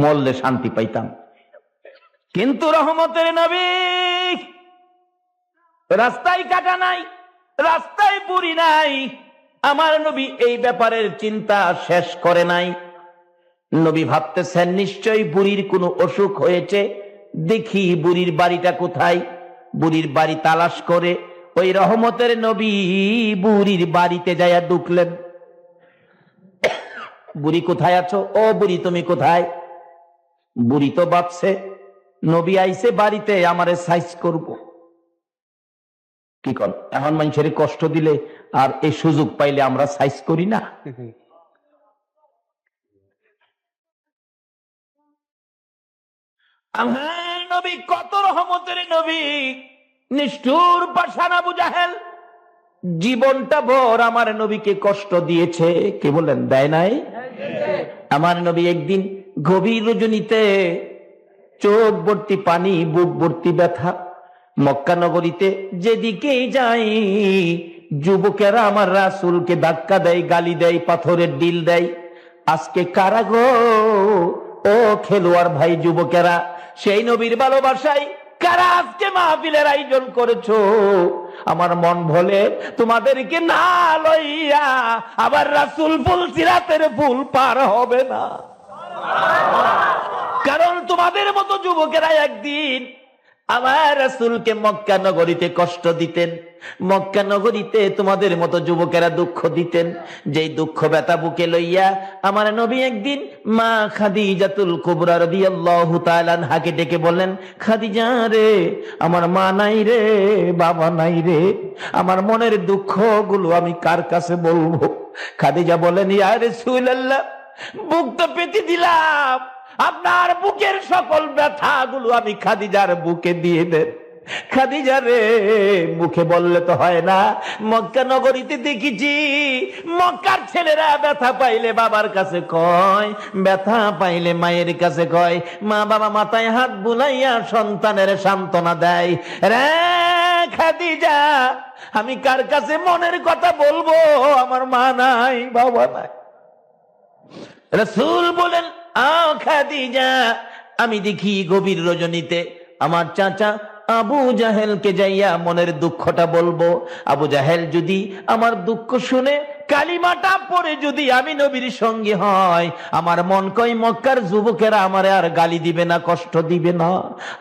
মরলে শান্তি পাইতাম। কিন্তু রহমতের নবী রাস্তায় কাটা নাই, রাস্তায় বুড়ি নাই। আমার নবী এই ব্যাপারের চিন্তা শেষ করে নাই। নবী ভাবতেছেন নিশ্চয়ই বুড়ির কোনো অসুখ হয়েছে, দেখি বুড়ির বাড়িটা কোথায়। বুড়ির বাড়ি তালাশ করে ওই রহমতের নবী বুড়ির বাড়িতে যাইয়া ঢুকলেন। বুড়ি কোথায় আছো? ও বুড়ি তুমি কোথায়? বুড়ি তো ভাবছে নবী আইছে বাড়িতে, আমারে সাইজ করব। কি কর? এখন মানুষের কষ্ট দিলে আর এই সুযোগ পাইলে আমরা সাইজ করি না। আমার নবী কত রহমতের নবী, নিষ্ঠুর পাষাণ আবু জাহেল জীবনটা ভর আমার নবীকে কষ্ট দিয়েছে। কে বলেন দেয় নাই? আমার নবী একদিন গভীর রজনীতে, চোখ ভর্তি পানি, বুক ভর্তি ব্যথা, মক্কা নগরীতে যেদিকেই যাই যুবকেরা আমার রাসূলকে ধাক্কা দেয়, গালি দেয়, পাথরের ডিল দেয়। আজকে কারা গো? ও খেলোয়াড় ভাই যুবকেরা, সেই নবীর ভালোবাসায় কারা আজকে মাহফিলের আয়োজন করেছো? আমার মন বলে তোমাদেরকে না লইয়া আবার রাসূল ফুল সিরাতের ফুল পার হবে না। কারণ তোমাদের মতো যুবকেরা একদিন আমার রাসূলকে মক্কা নগরীতে কষ্ট দিতেন, মক্কা নগরীতে তোমাদের মতো যুবকেরা দুঃখ দিতেন। যেই দুঃখ ব্যথা বুকে লইয়া আমার নবী একদিন মা খাদিজাতুল কুবরা রাদিয়াল্লাহু তাআলা আনহাকে ডেকে বললেন, খাদিজা রে, আমার মা নাই রে, বাবা নাই রে, আমার মনের দুঃখ গুলো আমি কার কাছে বলবো? খাদিজা বলেন, ইয়া রাসূলুল্লাহ, বুক তো পেতে দিলাম, আপনার বুকের সকল ব্যথা গুলো আমি খাদিজার বুকে দিয়ে দেন। খাদিজা রে, মুখে বললে তো হয় না। মক্কা নগরীতে দেখেছি মক্কার ছেলেরা ব্যথা পাইলে বাবার কাছে কয়, ব্যথা পাইলে মায়ের কাছে কয়, মা বাবা মাথায় হাত বুলাইয়া সন্তানের সান্ত্বনা দেয়। রে খাদিজা, আমি কার কাছে মনের কথা বলবো? আমার মা নাই, বাবা নাই। রাসূল বলেন, আও খাদিজা, আমি দেখি গভীর রজনীতে আমার চাচা আবু জাহেলকে যাইয়া মনের দুঃখটা বলবো। আবু জাহেল যদি আমার দুঃখ শুনে কালিমাটা পড়ে যদি আমি নবীর সঙ্গে হয়, আমার মন কয় মক্কার যুবকেরা আমারে আর গালি দিবে না, কষ্ট দিবে না।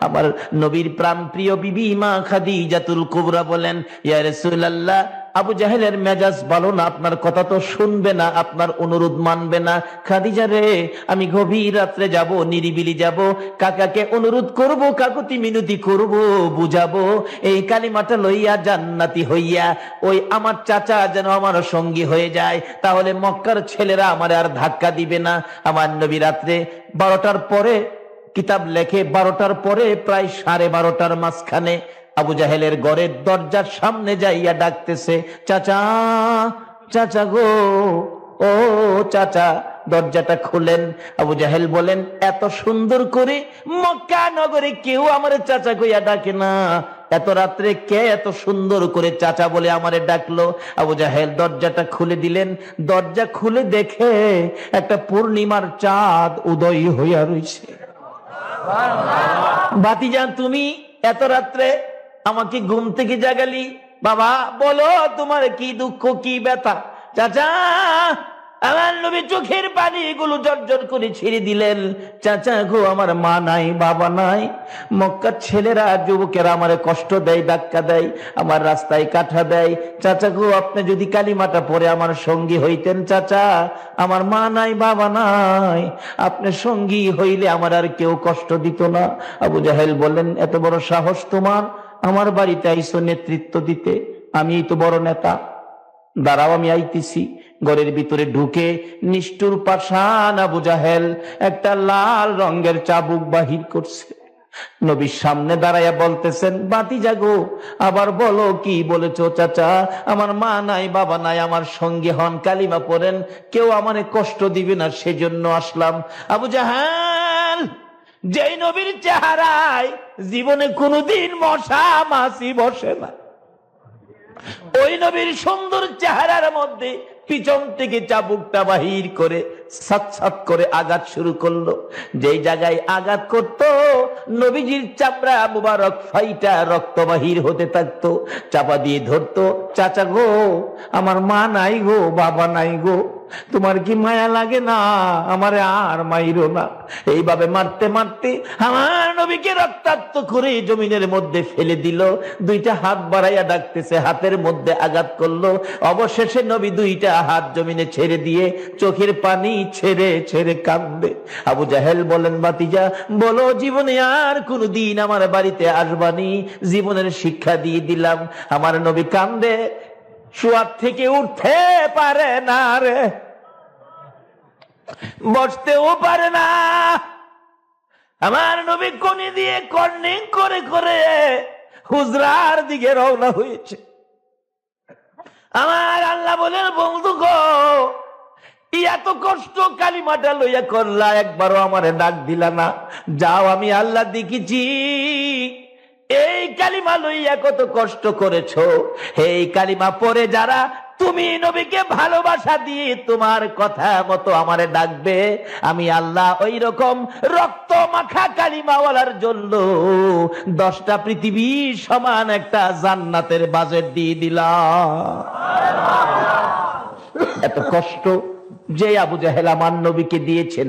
আমার নবীর প্রাণ প্রিয় বিবি মা খাদিজাতুল কুবরা বলেন, ইয়া রাসূলুল্লাহ, আবু জাহেলের মেজাজ ভালো না, আপনার কথা তো শুনবে না, আপনার অনুরোধ মানবে না। খাদিজা রে, আমি গভীর রাত্রে যাব, নিরিবিলি যাব, কাকাকে অনুরোধ করব, কাকুতি মিনতি করব, বুঝাবো এই কালিমাটা লইয়া জান্নাতি হইয়া ওই আমার চাচা যেন আমার সঙ্গী হয়ে যায়, তাহলে মক্কার ছেলেরা আমার আর ধাক্কা দিবে না। আমার নবী রাত্রে 12টার পরে, কিতাব লেখে 12টার পরে প্রায় 12:30টার মাঝখানে আবু জাহেলের ঘরের দরজার সামনে যাইয়া ডাকতেছে, চাচা, চাচা গো, ও চাচা, দরজাটা খুলেন। আবু জাহেল বলেন, এত সুন্দর করে মক্কা নগরে কেউ আমার চাচা কইয়া ডাকে না, এত রাত্রে কে এত সুন্দর করে চাচা বলে আমারে ডাকলো? আবু জাহেল দরজাটা খুলে দিলেন। দরজা খুলে দেখে একটা পূর্ণিমার চাঁদ উদয় হইয়া রইছে। ভাতিজা, তুমি এত রাত্রে আমাকে ঘুম থেকে জাগালি, বাবা বলো তোমার কি দুঃখ, কি ব্যথা? চাচা, আমার নবী চোখের পানি গুলো জর্জর করে ছেড়ে দিলেন। চাচা গো, আমার মা নাই, বাবা নাই, মক্কার ছেলেরা যুবকেরা আমারে কষ্ট দেয়, ধাক্কা দেয়, আমার রাস্তায় কাঠা দেয়। চাচা গো, আপনি যদি কালিমাটা পড়ে আমার সঙ্গী হইতেন, চাচা, আমার মা নাই, বাবা নাই, আপনি সঙ্গী হইলে আমার আর কেউ কষ্ট দিত না। আবু জাহেল বললেন, এত বড় সাহস তোমার, আমার বাড়িতে আইসো নেতৃত্ব দিতে? আমি তো বড় নেতা, দাঁড়াও আমি আইতেছি। ঘরের ভিতরে ঢুকে নিষ্ঠুর পাষাণ আবু জাহেল একটা লাল রঙের চাবুক বাহির করছে। নবীর সামনে দাঁড়াইয়া বলতেছেন, ভাতিজা গো, আবার বলো কি বলেছো? চাচা, আমার মা নাই, বাবা নাই, আমার সঙ্গে হন, কালিমা পড়েন, কেউ আমারে কষ্ট দিবে না, সেজন্য আসলাম। আবু জাহেল, যেই নবীর চেহারায় জীবনে কোনোদিন মশা মাছি বসে না, ওই নবীর সুন্দর চেহারার মধ্যে পিছন থেকে চাবুকটা বাহির করে সাত সাত করে আঘাত শুরু করলো। যেই জায়গায় আঘাত করতো নবীজির চামড়া মুবারক ফাইটা রক্ত বাহির হতে থাকতো। চাপা দিয়ে ধরতো, চাচা গো, আমার মা নাই গো, বাবা নাই গো, তোমার কি মায়া লাগে না? আমারে আর মাইরো না। এইভাবে মারতে মারতে আমার নবীকে রক্তাক্ত করে জমিনের মধ্যে ফেলে দিল। দুইটা হাত বাড়াইয়া ডাকতেছে, হাতের মধ্যে আঘাত করলো। অবশেষে নবী দুইটা হাত জমিনে ছেড়ে দিয়ে চোখের পানি ছেড়ে ছেড়ে কাঁদবে। আবু জাহেল বলেন, ভাতিজা বলো, জীবনে আর কোনদিন আমার বাড়িতে আসবানি? জীবনের শিক্ষা দিয়ে দিলাম। আমার নবী কান্দে, শোয়ার থেকে উঠতে পারে না রে, বসতেও পারে না। আমার নবী কোনি দিয়ে কর্নিং করে করে হুজরার দিকে রওনা হয়েছে। আমার আল্লাহ বলেন, বন্ধু গো, এত কষ্ট কালিমাটা লইয়া করলা, একবারও আমারে ডাক দিলা না। যাও, আমি আল্লাহ দেখেছি এই কালিমা লইয়া কত কষ্ট করেছো। এই কালিমা পড়ে যারা তুমি নবীকে ভালোবাসা দিয়ে তোমার কথা মতো আমারে ডাকবে, আমি আল্লাহ ওই রকম রক্ত মাখা কালিমাওয়ালার জন্য 10টা পৃথিবী সমান একটা জান্নাতের বাজেট দিয়ে দিলাম। এত কষ্ট যে আবু জাহেল আমার নবীকে দিয়েছেন।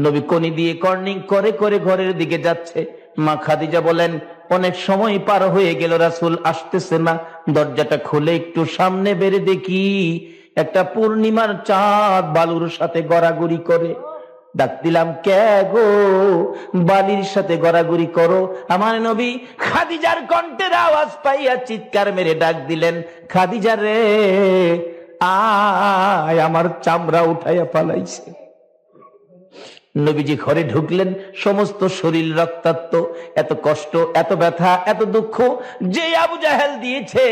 নবী কনি দিয়ে কর্নিং করে করে ঘরের দিকে যাচ্ছে। মা খাদিজা বলেন, অনেক সময় পার হয়ে গেল, রাসূল আসতেছে না। দরজাটা খুলে একটু সামনে বেরে দেখি একটা পূর্ণিমার চাঁদ বালুর সাথে গড়াগড়ি করে। ডাক দিলাম, কে গো, বালির সাথে গড়াগড়ি করো? আমার নবী খাদিজার কণ্ঠের আওয়াজ পাইয়া চিৎকার মেরে ডাক দিলেন, খাদিজা রে, আয়, আমার চামড়া উঠাইয়া পালাইছে। নবীজি ঘরে ঢুকলেন, সমস্ত শরীর রক্তাক্ত, এত কষ্ট, এত ব্যথা, এত দুঃখ যে আবু জাহেল দিয়েছে।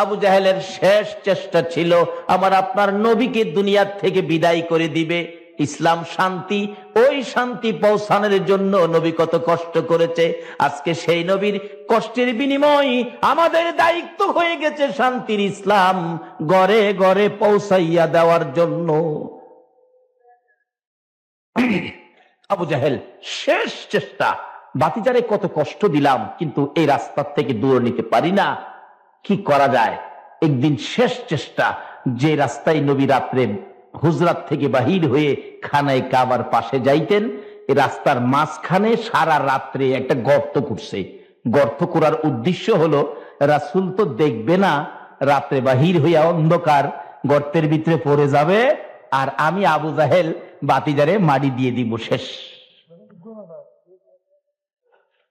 আবু জাহেলের শেষ চেষ্টা ছিল আমার আপনার নবীকে দুনিয়ার থেকে বিদায় করে দিবে। ইসলাম শান্তি, ওই শান্তি পৌঁছানোর জন্য নবী কত কষ্ট করেছে। আজকে সেই নবীর কষ্টের বিনিময় আমাদের দায়িত্ব হয়ে গেছে শান্তির ইসলাম ঘরে ঘরে পৌঁছাইয়া দেওয়ার জন্য। আবু জাহেল শেষ চেষ্টা, বাতিজারে কত কষ্ট দিলাম, কিন্তু এই রাস্তার থেকে দূরে নিতে পারি না, কি করা যায়? একদিন শেষ চেষ্টা, যে রাস্তায় নবী রাত্রে হুজরাত থেকে বাহির হয়ে খানায় কাবার পাশে যাইতেন, এই রাস্তার মাঝখানে সারা রাত্রে একটা গর্ত করছে। গর্ত করার উদ্দেশ্য হলো রাসূল তো দেখবে না, রাত্রে বাহির হইয়া অন্ধকার গর্তের ভিতরে পড়ে যাবে, আর আমি আবু জাহেল বাতিজারে মাটি দিয়ে দিব, শেষ।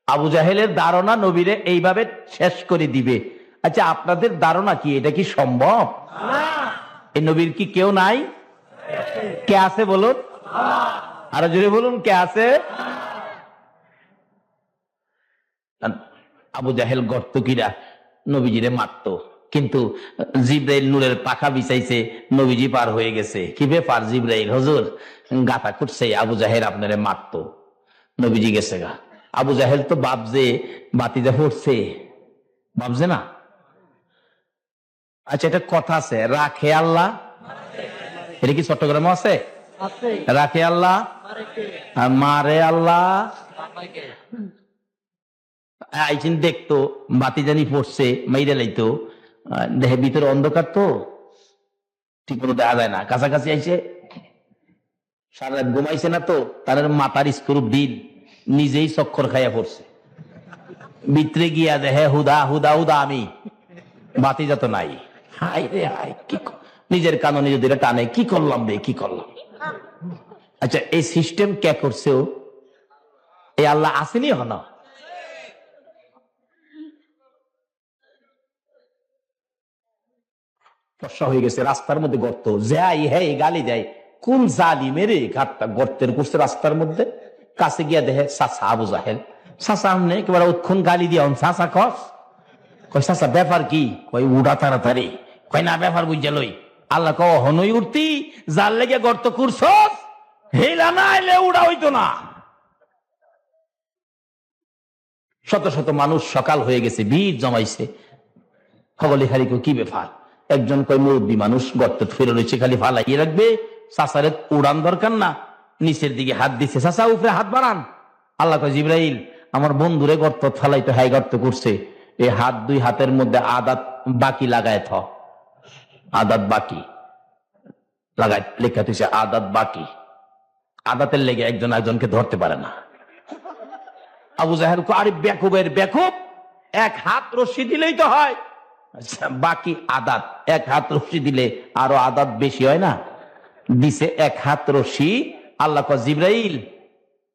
আবু জাহেলের ধারণা নবীরে এইভাবে শেষ করে দিবে। আচ্ছা, আপনাদের ধারণা কি এটা কি সম্ভব? এই নবীর কি কেউ নাই? কে আছে বলুন? আরো জোরে বলুন, কে আছে? আবু জাহেল গর্তকিরা নবীজিরে মারত, কিন্তু জিব্রাইল নূরের পাখা বিছাইছে, নবীজি পার হয়ে গেছে। কি ব্যাপার জিব্রাইল, হুজুর গাথা করছে, আবু জাহেল আপনারে মারত, নবীজি গেছে গা। আবু জাহেল তো বাপজে বাতিজা পড়ছে, বাপজে না। আচ্ছা, এটা কথা আছে, রাখে আল্লাহ, এটা কি চট্টগ্রামে আছে? রাখে আল্লাহ, মারে আল্লাহ। আইছেন দেখতো বাতিজানি পড়ছে, মাইরে লাইতো, দেহে ভিতরে অন্ধকার তো ঠিক মতো দেখা যায় না, কাছাকাছি আইছে, সারা রাত ঘুমাইছে না তো, তার মাথার স্ক্রুপ দিন নিজেই চক্কর খাইয়া পড়ছে। ভিতরে গিয়া দেহে হুদা হুদা হুদা, আমি বাতিজা তো নাই। হাই রে হাই, কি নিজের কানো নিজে দিলে টানে, কি করলাম রে, কি করলাম। আচ্ছা, এই সিস্টেম কে করছে? এই আল্লাহ আসেনি হন? ফর্সা হয়ে গেছে, রাস্তার মধ্যে গর্ত, যাই হ্যাঁ গালি দেয়, কোন জালি মেরে ঘাটটা গর্তের করছে রাস্তার মধ্যে। কাছে গিয়া দেখে চাচা আবু জাহেল, চাচা আমনে একেবারে উৎক্ষণ গালি দিয়া, চাচা কস, কয় চাচা ব্যাপার কি? কয় উড়া তাড়াতাড়ি। কয় না, ব্যাপার বুঝা লই। আল্লাহ কও, হনই উঠতি, যার লেগে গর্ত করছ, হেলা না এলে উড়া হইতো না। শত শত মানুষ সকাল হয়ে গেছে, ভিড় জমাইছে, সকলে খালি কি ব্যাপার? একজন কয় মুরব্বী মানুষ গর্ত ফিরে রয়েছে, খালি ফালাইয়ে রাখবে, চাচারে উড়ান দরকার না। নিচের দিকে হাত দিচ্ছে, চাচা উপরে হাত বাড়ান। আল্লাহ কয়, জিব্রাইল আমার বন্ধুরে গর্ত ফালাইতে, হাই গর্ত করছে, এই হাত দুই হাতের মধ্যে আদাত বাকি লাগায় থ, আদাত বাকি লাগায় লেখা দিছে, আদাত বাকি। আদাতের লেগে একজন একজনকে ধরতে পারে না। আবু জাহেল কো, আরে বেকুবের বেকুব, এক হাত রশ্মি দিলেই তো হয়। আচ্ছা, বাকি আদাত, এক হাত রশ্মি দিলে আরো আদাত বেশি হয় না? দিছে এক হাত রশ্মি। আল্লাহ কয়, জিব্রাইল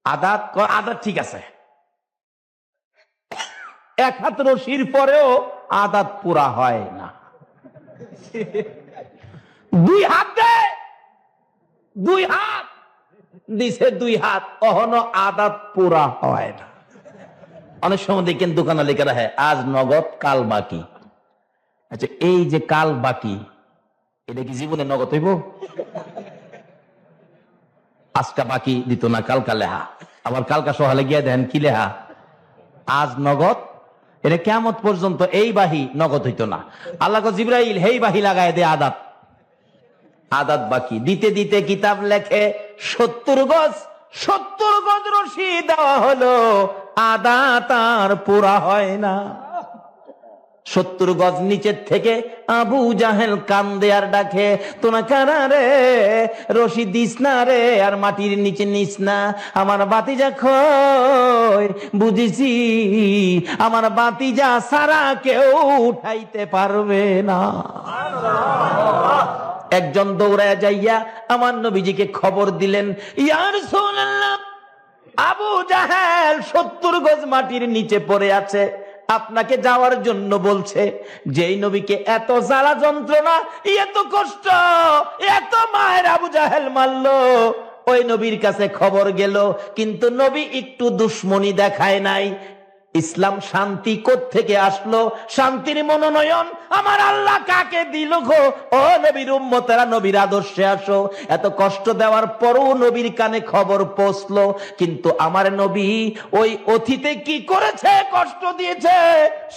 আদাত, আদাত ঠিক আছে, এক হাত রশির পরেও আদাত পুরা হয় না। দুই হাত দে, দুই হাত দিছে, দুই হাত, অহনো আদাত পুরা হয় না। অনেক সময় দেখেন দোকানে লেখা রাখে, আজ নগদ কাল বাকি। আচ্ছা, এই যে কাল বাকি, এটা কি জীবনে নগদ হইব? আজকা বাকি দিত না, কালকা লেহা, আবার কালকা সহালে গিয়ে দেন কি লেহা, আজ নগদ। এটা কিয়ামত পর্যন্ত এই বাহি নগদ হইতো না। আল্লাহ কয়, জিব্রাইল হেই বাহি লাগায় দে, আদাত, আদাত বাকি। দিতে দিতে কিতাব লেখে 70 গজ, 70 গজ রশি দেওয়া হলো, আদাত আর পুরা হয় না। 70 গজ নিচের থেকে আবু জাহেল কান্দে আর ডাকে, তোনা কারা রে, রশি দিস না রে, আর মাটির নিচে নিস না, আমার বাতিজা কই, বুঝেছি আমার বাতিজা সারা কেউ উঠাইতে পারবে না। একজন দৌড়ায় যাইয়া আমার নবীজিকে খবর দিলেন, ইয়া রাসূলুল্লাহ, আবু জাহেল 70 গজ মাটির নিচে পড়ে আছে, আপনাকে যাওয়ার জন্য বলছে। যেই নবীকে এত জ্বালা যন্ত্রণা, এত কষ্ট, এত মায়ের আবু জাহেল মারলো, ওই নবীর কাছে খবর গেল, কিন্তু নবী একটু দুশ্মনী দেখায় নাই। ইসলাম শান্তি কোত্থেকে আসলো? শান্তির মনোনয়ন আমার আল্লাহ কাকে দিল গো? ও নবীর উম্মতেরা, নবীর আদর্শে আসো। এত কষ্ট দেওয়ার পরও নবীর কানে খবর পৌঁছলো, কিন্তু আমার নবী ওই অতীতে কি করেছে, কষ্ট দিয়েছে,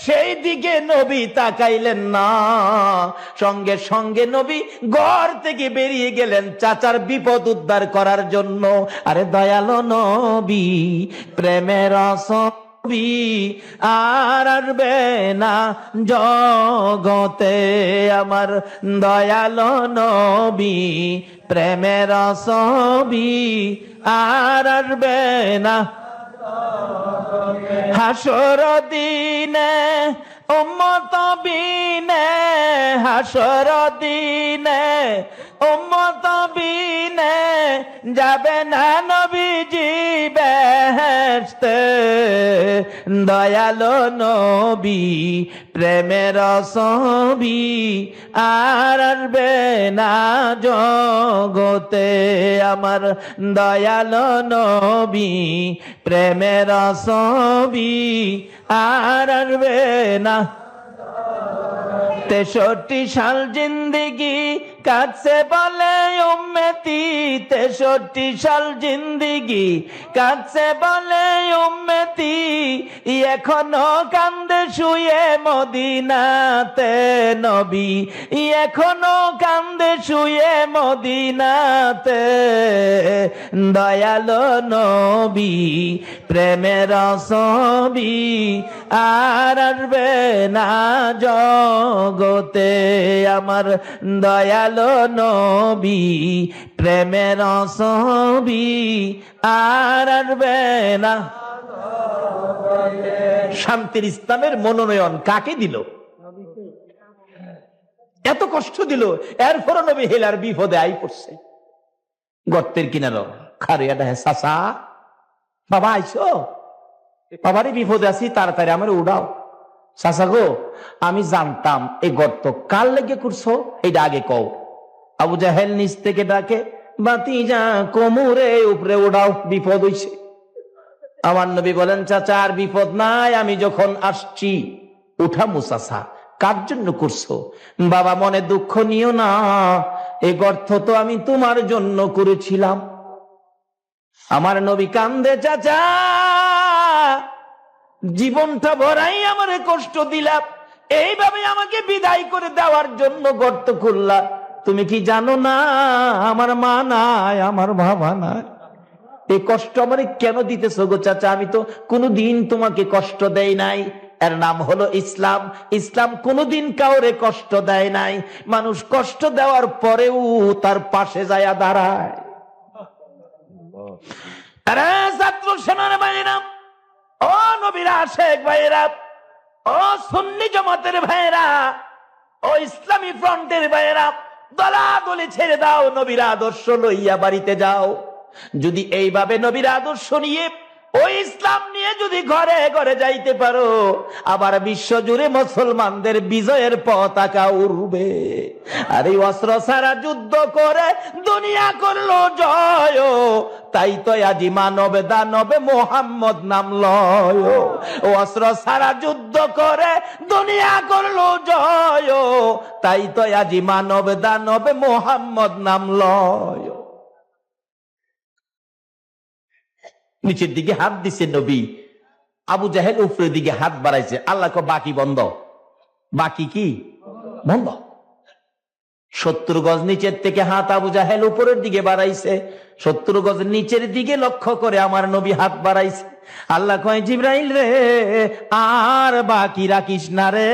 সেই দিকে নবী তাকাইলেন না। সঙ্গে সঙ্গে নবী ঘর থেকে বেরিয়ে গেলেন চাচার বিপদ উদ্ধার করার জন্য। আরে দয়ালো নবী, প্রেমের রস আর আসবে না জগতে, আমার দয়ালো নবী, প্রেমের ছবি আর আসবে না। হাসর দিনে উম্মত বিনে, হাসর দিনে উম্মত বিনে, যাবে না নবীজি বেহেশতে। দয়ালো নবী, প্রেমের ছবি আর আসবে না জগতে, আমার দয়ালো নবী, প্রেমের ছবি আর আসবে না। 63 সাল জিন্দিগি কাটছে বলে উম্মতি, 63 সাল জিন্দিগি কাটছে বলে উম্মতি, এখনো কান্দে শুয়ে মদিনাতে নবী, এখনো কান্দে শুয়ে মদিনাতে। দয়ালো নবী, প্রেমের ছবি আর আসবে না জগতে, আমার দয়ালো নবী, প্রেমের ছবি আর আসবে না। শান্তির ইসলামের মনোনয়ন কাকে দিল? এত কষ্ট দিল, এরপর নবী হেলার বিপদে আই পড়ছে। গর্তের কিনারো খারিয়া দেয়, চাচা বাবা আইসো, বাবারে বিপদে আছি, তাড়াতাড়ি আমার উড়াও। চাচা গো, আমি জানতাম এই গর্ত কার লেগে করছো, এইটা আগে কও। আবু জাহেল নিচ থেকে ডাকে, বাতিজা কোমরে উপরে উড়াও, বিপদ হইছে। আমার নবী বলেন, চাচা আর বিপদ নাই, আমি যখন আসছি উঠামু। চাচা, কার জন্য করছো? বাবা মনে দুঃখ নিও না, এই গর্ত তো আমি তোমার জন্য করেছিলাম। আমার নবী কান্দে, চাচা জীবনটা ভরাই আমারে কষ্ট দিলাম, এইভাবে আমাকে বিদায় করে দেওয়ার জন্য গর্ত খুললা। তুমি কি জানো না আমার মা নাই, আমার বাবা নাই, এই কষ্ট আমারে কেন দিতেছো গো চাচা? আমি তো কোনোদিন তোমাকে কষ্ট দেই নাই। এর নাম হলো ইসলাম। ইসলাম কোনোদিন কাউরে কষ্ট দেয় নাই। মানুষ কষ্ট দেওয়ার পরেও তার পাশে যায় দাঁড়ায়। আরে ছাত্র সেনার ভাইরা, ও নবীর আশেক ভাইরা, ও সুন্নি জামাতের ভাইরা, ও ইসলামী ফ্রন্টের ভাইরা, দলাদলি ছেড়ে দাও, নবীর আদর্শ লইয়া বাড়িতে যাও। যদি এইভাবে নবীর আদর্শ নিয়ে, ওই ইসলাম নিয়ে যদি ঘরে ঘরে যাইতে পারো, আবার বিশ্ব জুড়ে মুসলমানদের বিজয়ের পতাকা উড়বে। আর এই অস্ত্র ছাড়া যুদ্ধ করে দুনিয়া করলো জয়, তাই তো আজি মানবে দানবে মোহাম্মদ নাম লয়। অস্ত্র ছাড়া যুদ্ধ করে দুনিয়া করলো জয়, তাই তো আজি মানবে দানবে মোহাম্মদ নাম লয়। নিচের দিকে হাত দিছে নবী, আবু জাহেল উপরের দিকে হাত বাড়াইছে। আল্লাহ কো বাকি বন্ধ, বাকি কি বন্ধ। 70 গজ নিচের থেকে হাত আবু জাহেল উপরের দিকে বাড়াইছে। 70 গজ নিচের দিকে লক্ষ্য করে আমার নবী হাত বাড়াইছে। আল্লাহ কয়, জিবরাইল রে, আর বাকি রাখিস না রে,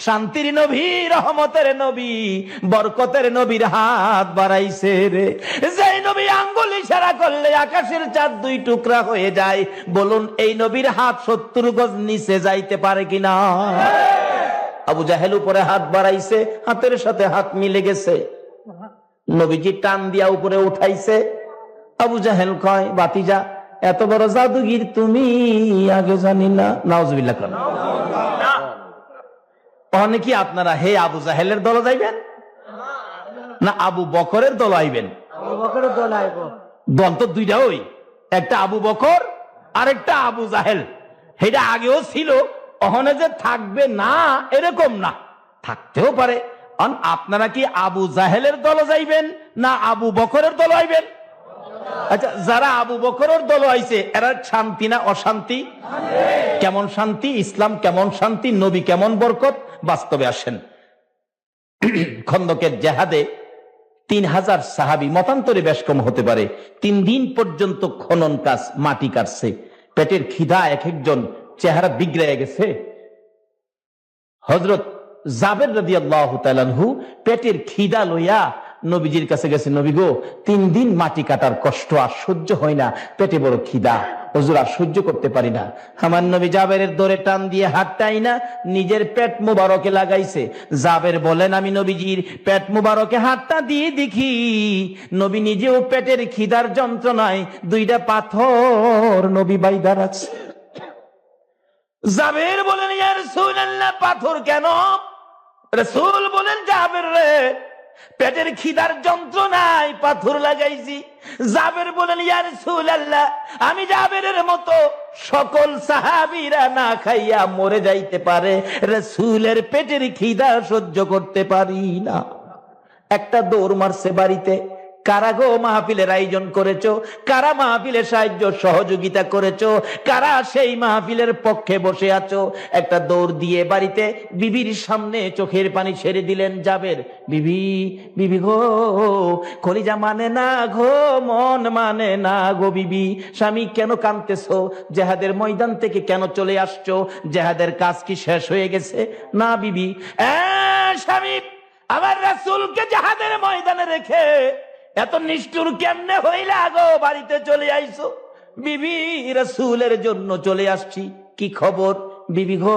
শান্তির নবী, রহমতের নবী, বরকতের নবীর হাত বাড়াইছে রে। যেই নবী আঙ্গুল ইশারা করলে আকাশের চাঁদ 2 টুকরা হয়ে যায়, বলুন এই নবীর হাত 70 গজ নিচে যাইতে পারে কিনা? আবু জাহেল উপরে হাত বাড়াইছে, হাতের সাথে হাত মিলে গেছে। নবীজি টান দিয়া উপরে উঠাইছে। আবু জাহেল কয়, বাতিজা, এত বড় জাদুগির তুমি, আগে জানি না। নাউজুবিল্লাহ। অনেকে আপনারা হে আবু জাহেলের দল যাইবেন না আবু বকরের দল আইবেন? দল তো দুইটা, ওই একটা আবু বকর আর একটা আবু জাহেল। এটা আগেও ছিল, ওখানে যে থাকবে না এরকম না, থাকতেও পারে। আপনারা কি আবু জাহেলের দল যাইবেন না আবু বকরের দল আইবেন? আচ্ছা, যারা আবু বকরের দল আইছে এরা শান্তি না অশান্তি? কেমন শান্তি? ইসলাম কেমন শান্তি? নবী কেমন বরকত? বাস্তবে আসেন। খন্দকের জেহাদে 3000 সাহাবী, মতান্তরে বেশ কম হতে পারে, 3 দিন পর্যন্ত খনন কাজ, মাটি কাটছে। পেটের খিদা এক একজন চেহারা বিগড়ে গেছে। হযরত জাবের রাদিয়াল্লাহু তাআলা আনহু পেটের খিদা লইয়া নবীজির কাছে গেছে, নবী গো, 3 দিন মাটি কাটার কষ্ট আর সহ্য হয় না, পেটে বড় খিদা, হুজুর আর সহ্য করতে পারি না। আমার নবী জাবেরের দরে টান দিয়ে হাতটাই না নিজের পেট মুবারকে লাগাইছে। জাবের বলেন, আমি নবীজির পেট মুবারকে হাতটা দিয়ে দেখি নবী নিজেও পেটের খিদার যন্ত্রণায় 2টা পাথর নবী বাইদা রাখছে। জাবের বলেন, ইয়া রাসূলুল্লাহ, পাথর কেন? রাসূল বলেন, জাবের রে, পেটের খিদার যন্ত্রণায় পাথর লাগাইছি। জাবের বলেন, ইয়া রাসূলুল্লাহ, আমি জাবেরের মতো সকল সাহাবীরা না খাইয়া মরে যাইতে পারে, রাসূলের পেটের খিদা সহ্য করতে পারি না। একটা দৌড় মারছে বাড়িতে। কারা গো মাহফিলের আয়োজন করেছো? কারা মাহফিলে সাহায্য সহযোগিতা করেছো? কারা সেই মাহফিলের পক্ষে বসে আছো? একটা দৌড় দিয়ে বাড়িতে বিবির সামনে চোখের পানি ছেড়ে দিলেন জাবের। বিবি, বিবি গো, কলিজা মানে না গো, মন মানে না গো বিবি, স্বামী কেন কাঁদতেছো? জেহাদের ময়দান থেকে কেন চলে আসছো? জেহাদের কাজ কি শেষ হয়ে গেছে? না বিবি। স্বামী, আমার রাসূলকে জেহাদের ময়দানে রেখে এত নিষ্ঠুর কেমনে হইলা গো, বাড়িতে চলে আইছো? বিবি, রাসূলের জন্য চলে আসছি। কি খবর? বিবি গো,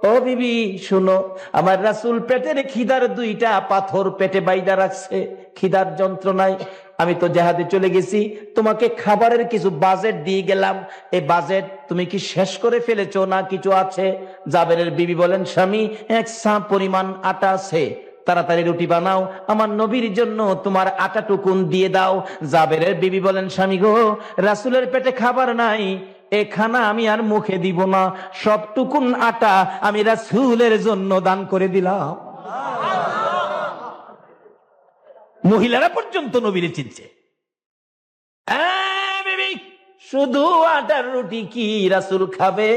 ও বিবি শুনো, আমার রাসূল পেটের খিদার 2টা পাথর পেটে বাইদা রাখছে, খিদার যন্ত্রণায়। আমি তো জেহাদে চলে গেছি, তোমাকে খাবারের কিছু বাজেট দিয়ে গেলাম, এই বাজেট তুমি কি শেষ করে ফেলেছো না কিছু আছে? জাবেরের বিবি বলেন, স্বামী, 1 সা পরিমাণ আটা আছে, তাড়াতাড়ি রুটি বানাও, আমার নবীর জন্য তোমার আটা টুকুন দিয়ে দাও। জাবেরের বিবি বলেন, স্বামী গো, রাসূলের পেটে খাবার নাই, এ খানা আমি আর মুখে দিব না, সবটুকুন আটা আমি রাসূলের জন্য দান করে দিলাম। মহিলারা পর্যন্ত নবীরে চিনছে। বিবি, শুধু আটার রুটি কি রাসূল খাবে?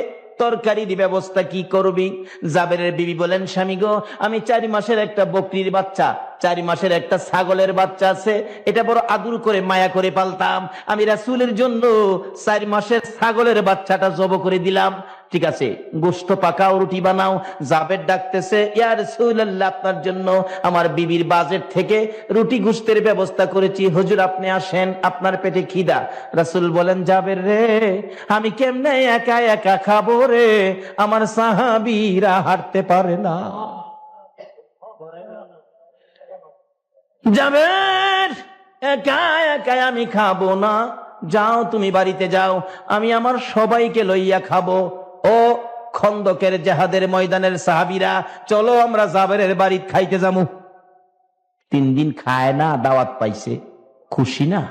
তরকারির ব্যবস্থা কি করবি? জাবেরের বিবি বলেন, স্বামী গো, আমি 4 মাসের একটা বকরির বাচ্চা, 4 মাসের একটা ছাগলের বাচ্চা আছে, এটা বড় আদর করে মায়া করে পালতাম, আমি রাসূলের জন্য 4 মাসের ছাগলের বাচ্চাটা জব করে দিলাম। ঠিক আছে, গোশত পাকাও, রুটি বানাও। জাবের ডাকতেছে, ইয়া রাসূলুল্লাহ, আপনার জন্য আমার বিবির বাজেট থেকে রুটি গোশতের ব্যবস্থা করেছি, হুজুর আপনি আসেন, আপনার পেটে খিদা। রাসূল বলেন, জাবের রে, আমি কেমনে একা একা খাবো রে, আমার সাহাবীরা হাঁটতে পারে না। জাবের, একা একা আমি খাবো না, যাও তুমি বাড়িতে যাও, আমি আমার সবাইকে লইয়া খাবো। ও খন্দকের জেহাদের ময়দানের সাহাবীরা, চলো আমরা জাবেরের বাড়ি খাইতে যামু। 3 দিন খায় না, দাওয়াত পাইছে, খুশি না?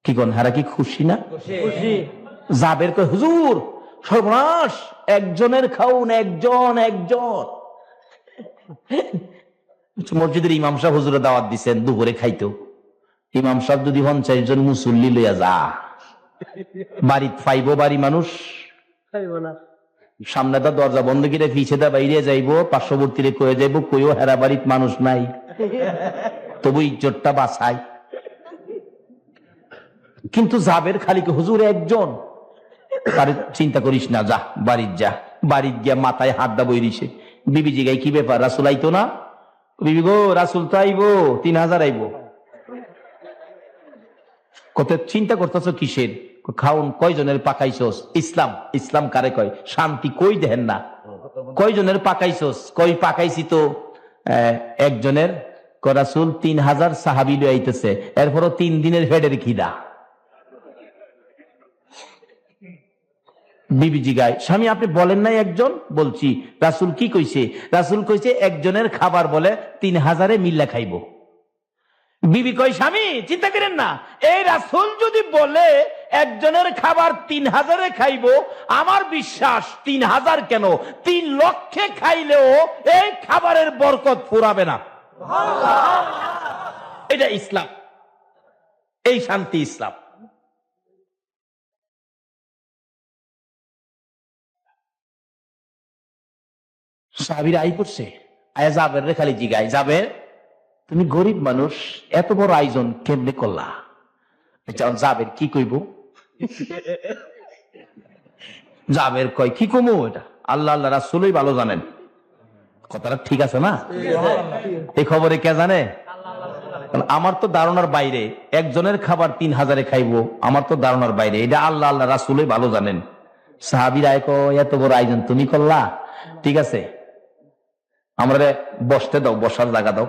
কি কোন হারা, কি খুশি না? খুশি। জাবের কই, হুজুর সর্বনাশ, একজনের খাউন, একজন। মসজিদের ইমাম সাহেব হুজুরে দাওয়াত দিচ্ছেন দুপুরে খাইতো। ইমাম সাহেব যদি 50 জন মুসল্লি লইয়া যা, বাড়িতে পাইব? বাড়ি মানুষ সামনে তো দরজা বন্ধ করে পিছে দা বাইরে যাইবো, পার্শ্ববর্তীরে কয়ে যাইবো, কইও হেরা বাড়িত মানুষ নাই, তবু ইজ্জতটা বাঁচাই। কিন্তু যাবের খালি কি হুজুর একজন, তার চিন্তা করিস না, যা বাড়ির যা। বাড়ির গিয়া মাথায় হাত দা বইরিছে। বিবি জিগাই কি ব্যাপার, রাসুল আইতো না? বিবি গো রাসুল তো আইবো, 3000 আইবো। কত চিন্তা করতেছ কিসের? খাউন কয়জনের পাকাইছস? ইসলাম, ইসলাম কারে কয়? শান্তি কই দেখেন না? কয়জনের পাকাইছস? কই পাকাইছি তো একজনের। রাসূল 3000 সাহাবী লই আইতেছে, এরপরও 3 দিনের হেডের খিদা। বিবি জিগায়, স্বামী আপনি বলেন নাই একজন? বলছি। রাসূল কি কইছে? রাসূল কইছে একজনের খাবার বলে 3000-এ মিল্লা খাইবো। বিবি কই, স্বামী চিন্তা করেন না, এই রাসূল যদি বলে একজনের খাবার 3000-এ খাইবো, আমার বিশ্বাস 3000 কেন 3 লক্ষে খাইলেও এই খাবারের বরকত ফুরাবে না। এটা ইসলাম, এই শান্তি ইসলাম। সাহাবীরা আই পড়ছে, আয়া যাবের রে খালি জিগায়, যাবে তুমি গরিব মানুষ, এত বড় আয়োজন কেমনে করলা? জাবের কি কইব? জাবের কয় কি কমু, এটা আল্লাহ আল্লাহ রাসূলই ভালো জানেন। কথাটা ঠিক আছে না? এই খবরে কে জানে? আমার তো ধারণার বাইরে, একজনের খাবার 3000-এ খাইবো, আমার তো ধারণার বাইরে, এটা আল্লাহ আল্লাহ রাসূলই ভালো জানেন। সাহাবীরা কয় এত বড় আয়োজন তুমি করলা, ঠিক আছে আমরা বসতে দাও, বসার জায়গা দাও।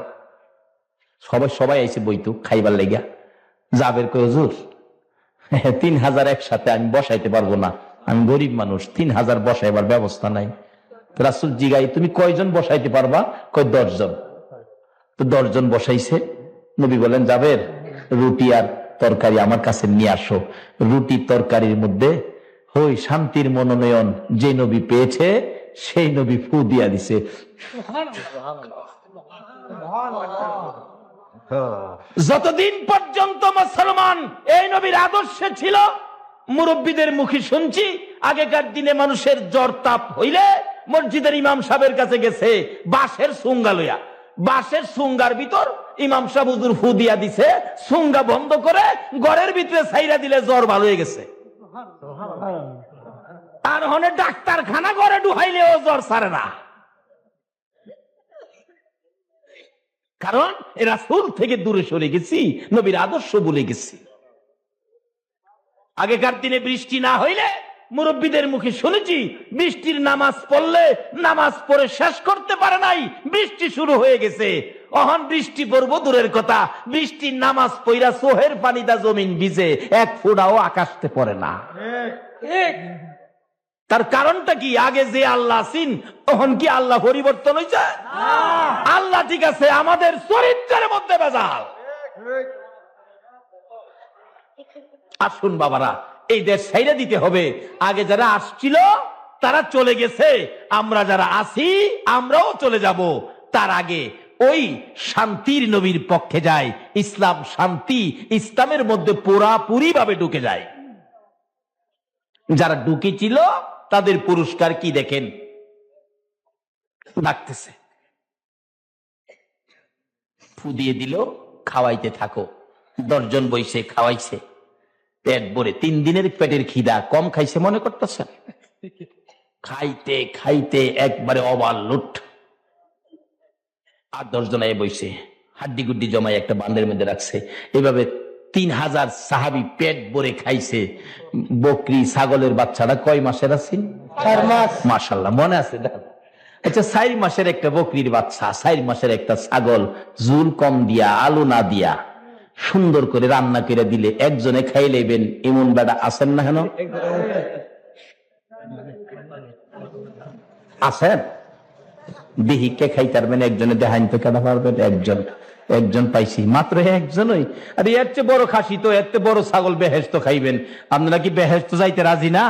সবাই আইছে বইতো খাইবার লেগা। জাবের কয় হুজুর 3000 একসাথে আমি বসাইতে পারবো না, আমি গরিব মানুষ, 3000 বসাইবার ব্যবস্থা নাই। রাসূল জিগাই, তুমি কয়জন বসাইতে পারবা? কয় 10 জন। তো 10 জন বসাইছে। নবী বলেন, জাবের রুটি আর তরকারি আমার কাছে নিয়ে আসো। রুটি তরকারির মধ্যে ওই শান্তির মনোনয়ন যে নবী পেয়েছে সেই নবী ফু দিয়া দিছে। যতদিন পর্যন্ত মুসলমান এই নবীর আদর্শে ছিল, মুরব্বীদের মুখে শুনছি, আগেকার দিনে মানুষের জ্বর তাপ হইলে মসজিদের ইমাম সাহেবের কাছে গেছে বাঁশের সুঙ্গা লইয়া, বাঁশের সুঙ্গার ভিতর ইমাম সাহেব হুজুর ফু দিয়া দিছে, সুঙ্গা বন্ধ করে ঘরের ভিতরে ছাইরা দিলে জ্বর ভালো হয়ে গেছে। আর হনে ডাক্তারখানা ঘরে ঢুকাইলেও জ্বর ছাড়ে না, কারণ রাসূল থেকে দূরে সরে গেছি, নবীর আদর্শ ভুলে গেছি। আগেকার দিনে বৃষ্টি না হইলে মুরব্বীদের মুখে শুনেছি, বৃষ্টির নামাজ পড়লে নামাজ পড়ে শেষ করতে পারে নাই, বৃষ্টি শুরু হয়ে গেছে। অহন বৃষ্টি পড়বো দূরের কথা, বৃষ্টির নামাজ পইরা চোহের পানিদা জমিন ভিজে, এক ফোঁটাও আকাশতে পড়ে না। তার কারণটা কি? আগে যে আল্লাহ আছেন, তখন কি আল্লাহ পরিবর্তন হয়েছে? আল্লাহ ঠিক আছে, আমাদের চরিত্রের মধ্যে ভেজাল। আসুন বাবারা, এই দেশ ছাইড়া দিতে হবে। আগে যারা আসছিল তারা চলে গেছে, আমরা যারা আছি আমরাও চলে যাব। তার আগে ওই শান্তির নবীর পক্ষে যায়। ইসলাম শান্তি, ইসলামের মধ্যে পুরাপুরি ভাবে ঢুকে যায়। যারা ঢুকেছিল তাদের পুরস্কার কি দেখেন, ডাকতেছে, ফু দিয়ে দিল, খাওয়াইতে থাকো। 10 জন বইছে, খাওয়াইছে, পেট ভরে। 3 দিনের পেটের খিদা, কম খাইছে মনে করতেছে? খাইতে খাইতে একবারে ওভারলোড। আর 10 জন বইছে, হাড্ডি গুড্ডি জমাই একটা বান্ডের মধ্যে রাখছে। এইভাবে 3000 সাহাবী পেট ভরে খাইছে। বকরি ছাগলের বাচ্চাটা কয় মাসের আছে? 4 মাস। মাশাআল্লাহ, মনে আছে? আচ্ছা, 4 মাসের একটা বকরির বাচ্চা, 4 মাসের একটা ছাগল, জুল কম দিয়া, আলু না দিয়া সুন্দর করে রান্না করে দিলে একজনে খাই লইবেন, এমন বেটা আছেন না? কেন আছেন? দেহি কে খাইতে পারবেন? একজনে দেখাইন তো কেন পারবেন? একজন পাইছি, মাত্র একজনই। আর এর চেয়ে বড় খাসি তো, এর চেয়ে বড় ছাগল বেহেশত খাইবেন। আপনারা কি বেহেশত যাইতে রাজি না?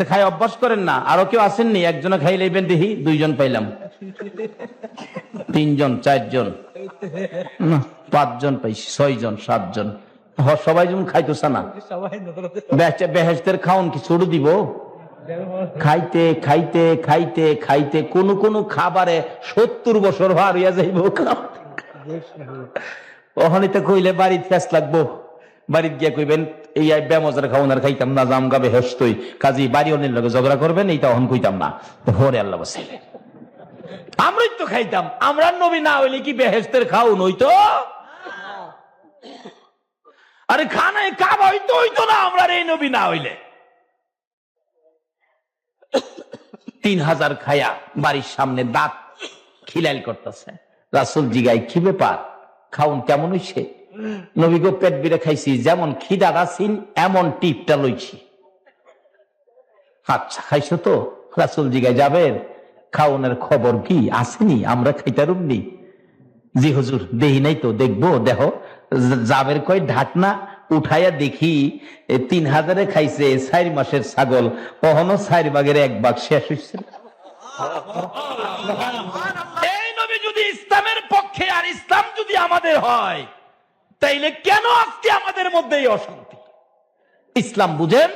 খাই অভ্যাস করেন না। আরো কেউ আসেননি? একজনে খাই লইবেন, দেখি 2 জন পাইলাম, 3 জন, 4 জন, 5 জন পাইছি, 6 জন, 7 জন। সবাই যেমন খাইতেছে না। বেহেশতের খাওন কি ছোট দিব? খাইতে খাইতে খাইতে খাইতে কোন কোন খাবারে 70 বছর ভার হইয়া যাইব। ওখানে কইলে বাড়িতে ফেস লাগবো, বাড়িতে গিয়ে কইবেন এই বেমজার খাওয়ার খাইতাম না, জাম গাবে হেসতই কাজী বাড়ি অন্যের লগে ঝগড়া করবেন, এইটা অহন কইতাম না। হরে আল্লাহ বসাইলে আমরাই তো খাইতাম, আমরা নবী না হইলে কি বেহেশতের খাওন হইতো? আরে খানায় কাবা হইতো না আমরা এই নবী না হইলে। 3000 খায়া বাড়ির সামনে দাঁত খিলাইল করতেছে। রাসূল জিগাই কি ব্যাপার, খাউন কেমন হইছে? নবী গো পেট বিরে খাইছি, যেমন খিদা আছিন এমন টিপটা লইছি। আচ্ছা খাইছো তো? রাসূল জিগাই যাবেন খাওনের খবর কি আসেনি, আমরা খাইতারুমনি? জি হুজুর দেহি নাই তো, দেখবো। দেখো জাবের কয় ঢাকনা উঠাইয়া দেখি 3000 খাইছে 4 মাসের ছাগল, কখনো 4 ভাগের 1 ভাগ শেষ হইছে। এই নবী যদি ইসলামের পক্ষে আর ইসলাম যদি আমাদের হয়, তাইলে কেন আজকে আমাদের মধ্যে এই অশান্তি? ইসলাম বুঝেন,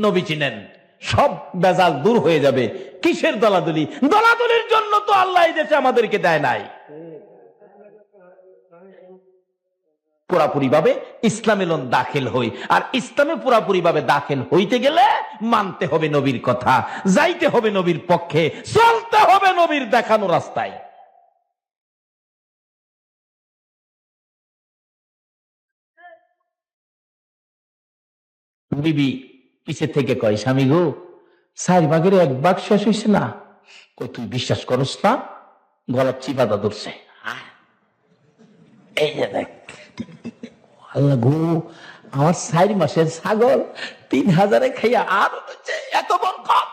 নবী চিনেন, সব বেজাল দূর হয়ে যাবে। কিসের দলাদলি? দলাদলির জন্য তো আল্লাহ এই দেশে আমাদেরকে দেয় নাই। পুরাপুরি ভাবে ইসলামে দাখিল হই, আর ইসলামে পুরাপুরি ভাবে দাখিল হইতে গেলে মানতে হবে নবীর কথা, যাইতে হবে নবীর পক্ষে, চলতে হবে নবীর দেখানো রাস্তায়। বিবি পিছে থেকে কয়, স্বামী গো 4 ভাগের 1 ভাগ শেষ হইছে না। কই তুই বিশ্বাস করস না? গলা চিবাদা ধরছে। এই যে দেখ, আল্লাহ গো আমার 4 মাসের ছাগল 3000 খাইয়া আর এত বরকত।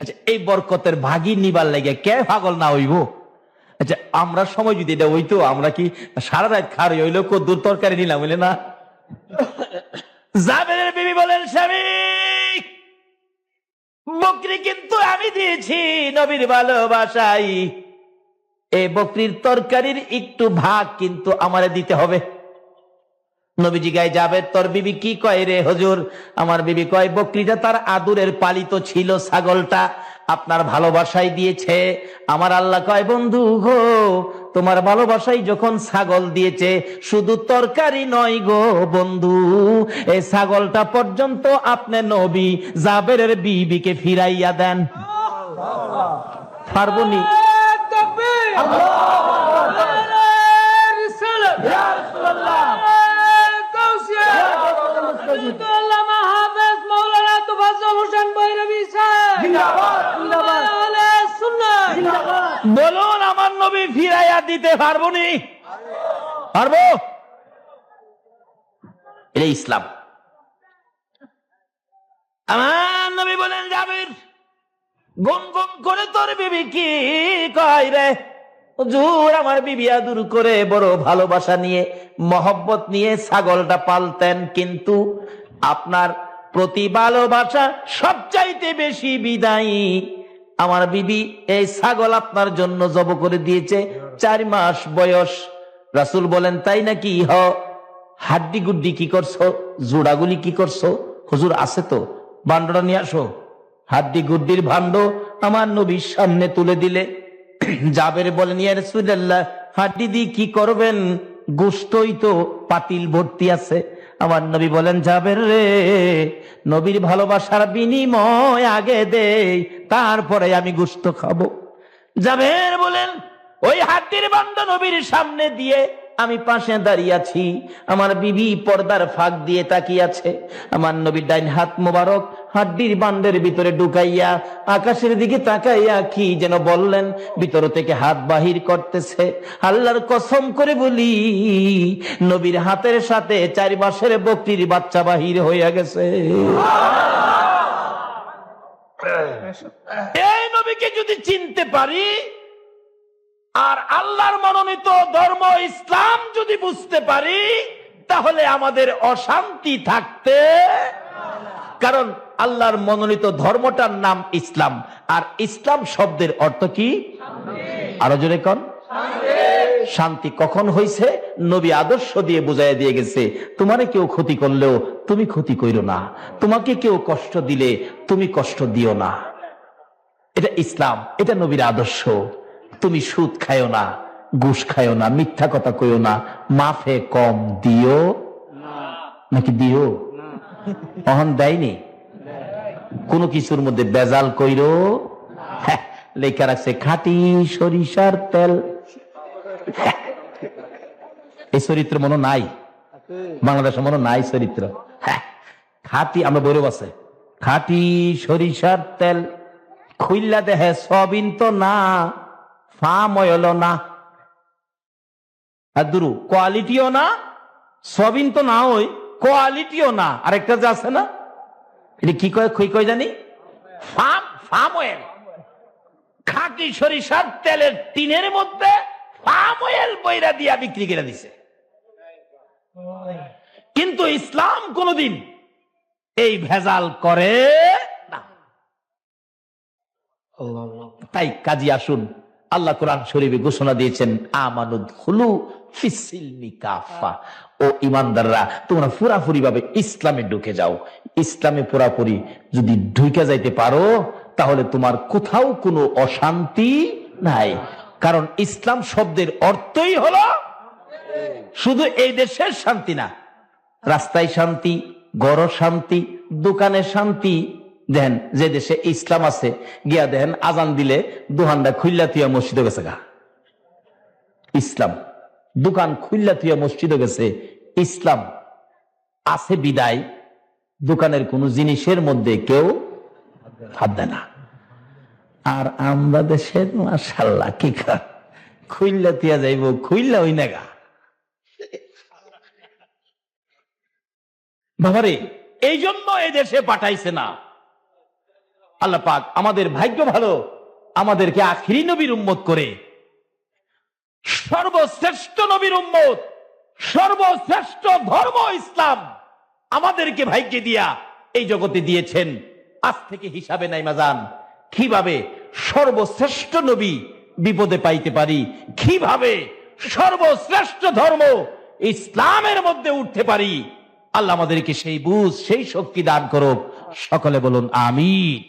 আচ্ছা এই বরকতের ভাগই নিবার লাগে কে পাগল না হইব? আচ্ছা আমরা সময় যদি এটা হইতো, আমরা কি সারা রাত খার হইলো কদ্দুর তরকারি নিলাম হইলে না? জাবেরের বিবি বলেন, স্বামী বকরি কিন্তু আমি দিয়েছি নবীর ভালোবাসাই, এই বকরির তরকারির একটু ভাগ কিন্তু আমারে দিতে হবে। নবীজি গায়ে যাবে, তোর বিবি কি কয় রে হুজুর? আমার বিবি কয় বকরিটা তার আদুরের পালিত ছিল, ছাগলটা আপনার ভালোবাসায় দিয়েছে। আমার আল্লাহ কয় বন্ধু গো তোমার ভালোবাসায় যখন ছাগল দিয়েছে, শুধু তরকারি নয় গো বন্ধু, এই ছাগলটা পর্যন্ত আপনি নবী জাবেরের বিবিকে ফিরাইয়া দেন। পারবনি? বলুন আমার নবী ফিরাইয়া দিতে পারবো নি? পারবো? এটা ইসলাম। আমার নবী বলেন, জাবির গুন গুন করে তোর বিবি কি কয় রে? হুজুর আমার বিবি আদর করে বড় ভালোবাসা নিয়ে মহব্বত নিয়ে ছাগলটা পালতেন, কিন্তু আপনার প্রতি ভালোবাসা সবচাইতে বেশি বিদায়ী আমার বিবি এই ছাগল আপনার জন্য জব করে দিয়েছে 4 মাস বয়স। রাসূল বলেন, তাই নাকি? হ। হাড্ডি গুড্ডি কি করছো? জোড়াগুলি কি করছো? হুজুর আছে তো, ভান্ডটা নিয়ে আসো। হাড্ডি গুড্ডির ভান্ড আমার নবীর সামনে তুলে দিলে। জাবের বলেন, ইয়া রাসূলুল্লাহ হাড্ডি দিয়ে কি করবেন? গোশতই তো পাতিল ভর্তি আছে। আমার নবী বলেন, জাবের রে নবীর ভালোবাসার বিনিময় আগে দেই, তারপরে আমি গোশত খাবো। জাবের বলেন, ওই হাড্ডির ভান্ড নবীর সামনে দিয়ে আমি পাশে দাঁড়িয়ে আছি, আমার বিবি পর্দার ফাঁক দিয়ে তাকিয়ে আছে। আমার নবীর ডাইন হাত মোবারক হাড্ডির বান্ডের ভিতরে ঢুকাইয়া আকাশের দিকে তাকাইয়া কি যেন বললেন, ভিতর থেকে হাত বাহির করতেছে। আল্লাহর কসম করে বলি নবীর হাতের সাথে 4 মাসের বকরির বাচ্চা বাহির হইয়া গেছে। এই নবীকে যদি চিনতে পারি আর আল্লাহর মনোনীত ধর্ম ইসলাম যদি বুঝতে পারি, তাহলে আমাদের অশান্তি থাকতে, কারণ আল্লাহর মনোনীত ধর্মটার নাম ইসলাম, আর ইসলাম শব্দের অর্থ কি? আরো জোরে কোন? শান্তি কখন হয়েছে? নবী আদর্শ দিয়ে বুঝাই দিয়ে গেছে, তোমারে কেউ ক্ষতি করলেও তুমি ক্ষতি কইরো না, তোমাকে কেউ কষ্ট দিলে তুমি কষ্ট দিও না। এটা ইসলাম, এটা নবীর আদর্শ। তুমি সুদ খায়ও না, ঘুষ খায়ও না, মিথ্যা কথা কইও না, মাফে কম দিও নাকি দিও? অহন দেয়নি, কোন কিছুর মধ্যে বেজাল কইরো। হ্যাঁ, লেখা রাখছে খাঁটি সরিষার তেল। এই চরিত্র মনে নাই বাংলাদেশে, মনে নাই চরিত্র। হ্যাঁ, খাঁটি, আমরা বৈরব আছে, খাঁটি সরিষার তেল খুইল্লা দেহে সবিন তো না, ফার্ম অয়েল না, আর দুরু কোয়ালিটিও না, সবিন তো না, ওই কোয়ালিটিও না। আরেকটা যে আছে না, এটা কি কয়, খুই কয় জানি, ফার্ম অয়েল। খাঁটি সরিষার তেলের টিনের মধ্যে ফার্ম অয়েল বইরা দিয়া বিক্রি করে দিছে। কিন্তু ইসলাম কোনদিন এই ভেজাল করে না। তাই কাজী আসুন, আল্লাহ কোরআন শরীফে ঘোষণা দিয়েছেন, আমানুদখুলু ফিসসিলমি কাফা, ও ঈমানদাররা তোমরা পুরাপুরি ভাবে ইসলামে ঢুকে যাও। ইসলামে পুরাপুরি যদি ঢুকে যাইতে পারো, তাহলে তোমার কোথাও কোনো অশান্তি নাই। কারণ ইসলাম শব্দের অর্থই হলো শুধু এই দেশের শান্তি না, রাস্তায় শান্তি, ঘর শান্তি, দোকানে শান্তি। দেখেন যে দেশে ইসলাম আছে, গিয়া দেখেন আজান দিলে দোকানটা খুললা তুইয়া মসজিদে গেছে গা, ইসলাম। দোকান খুললা তুইয়া মসজিদে গেছে, ইসলাম আছে বিদায় দোকানের কোন জিনিসের মধ্যে কেউ হাত দেয় না। আর আমরা দেশে মাশাআল্লাহ কি খুললা তুইয়া যাইব, খুললা হই না গা। বাবারে, এই জন্য এই দেশে পাঠাইছে না আল্লাহ পাক। আমাদের ভাগ্য ভালো, আমাদেরকে আখিরি নবীর উম্মত করে, সর্বশ্রেষ্ঠ নবীর উম্মত, সর্বশ্রেষ্ঠ ধর্ম ইসলাম আমাদেরকে ভাগ্যে দিয়া এই জগতে দিয়েছেন। আজ থেকে হিসাবে নাই মাজান, কিভাবে সর্বশ্রেষ্ঠ নবী বিপদে পাইতে পারি, কিভাবে সর্বশ্রেষ্ঠ ধর্ম ইসলামের মধ্যে উঠতে পারি। আল্লাহ আমাদেরকে সেই বুঝ, সেই শক্তি দান করুক। সকলে বলুন আমিন।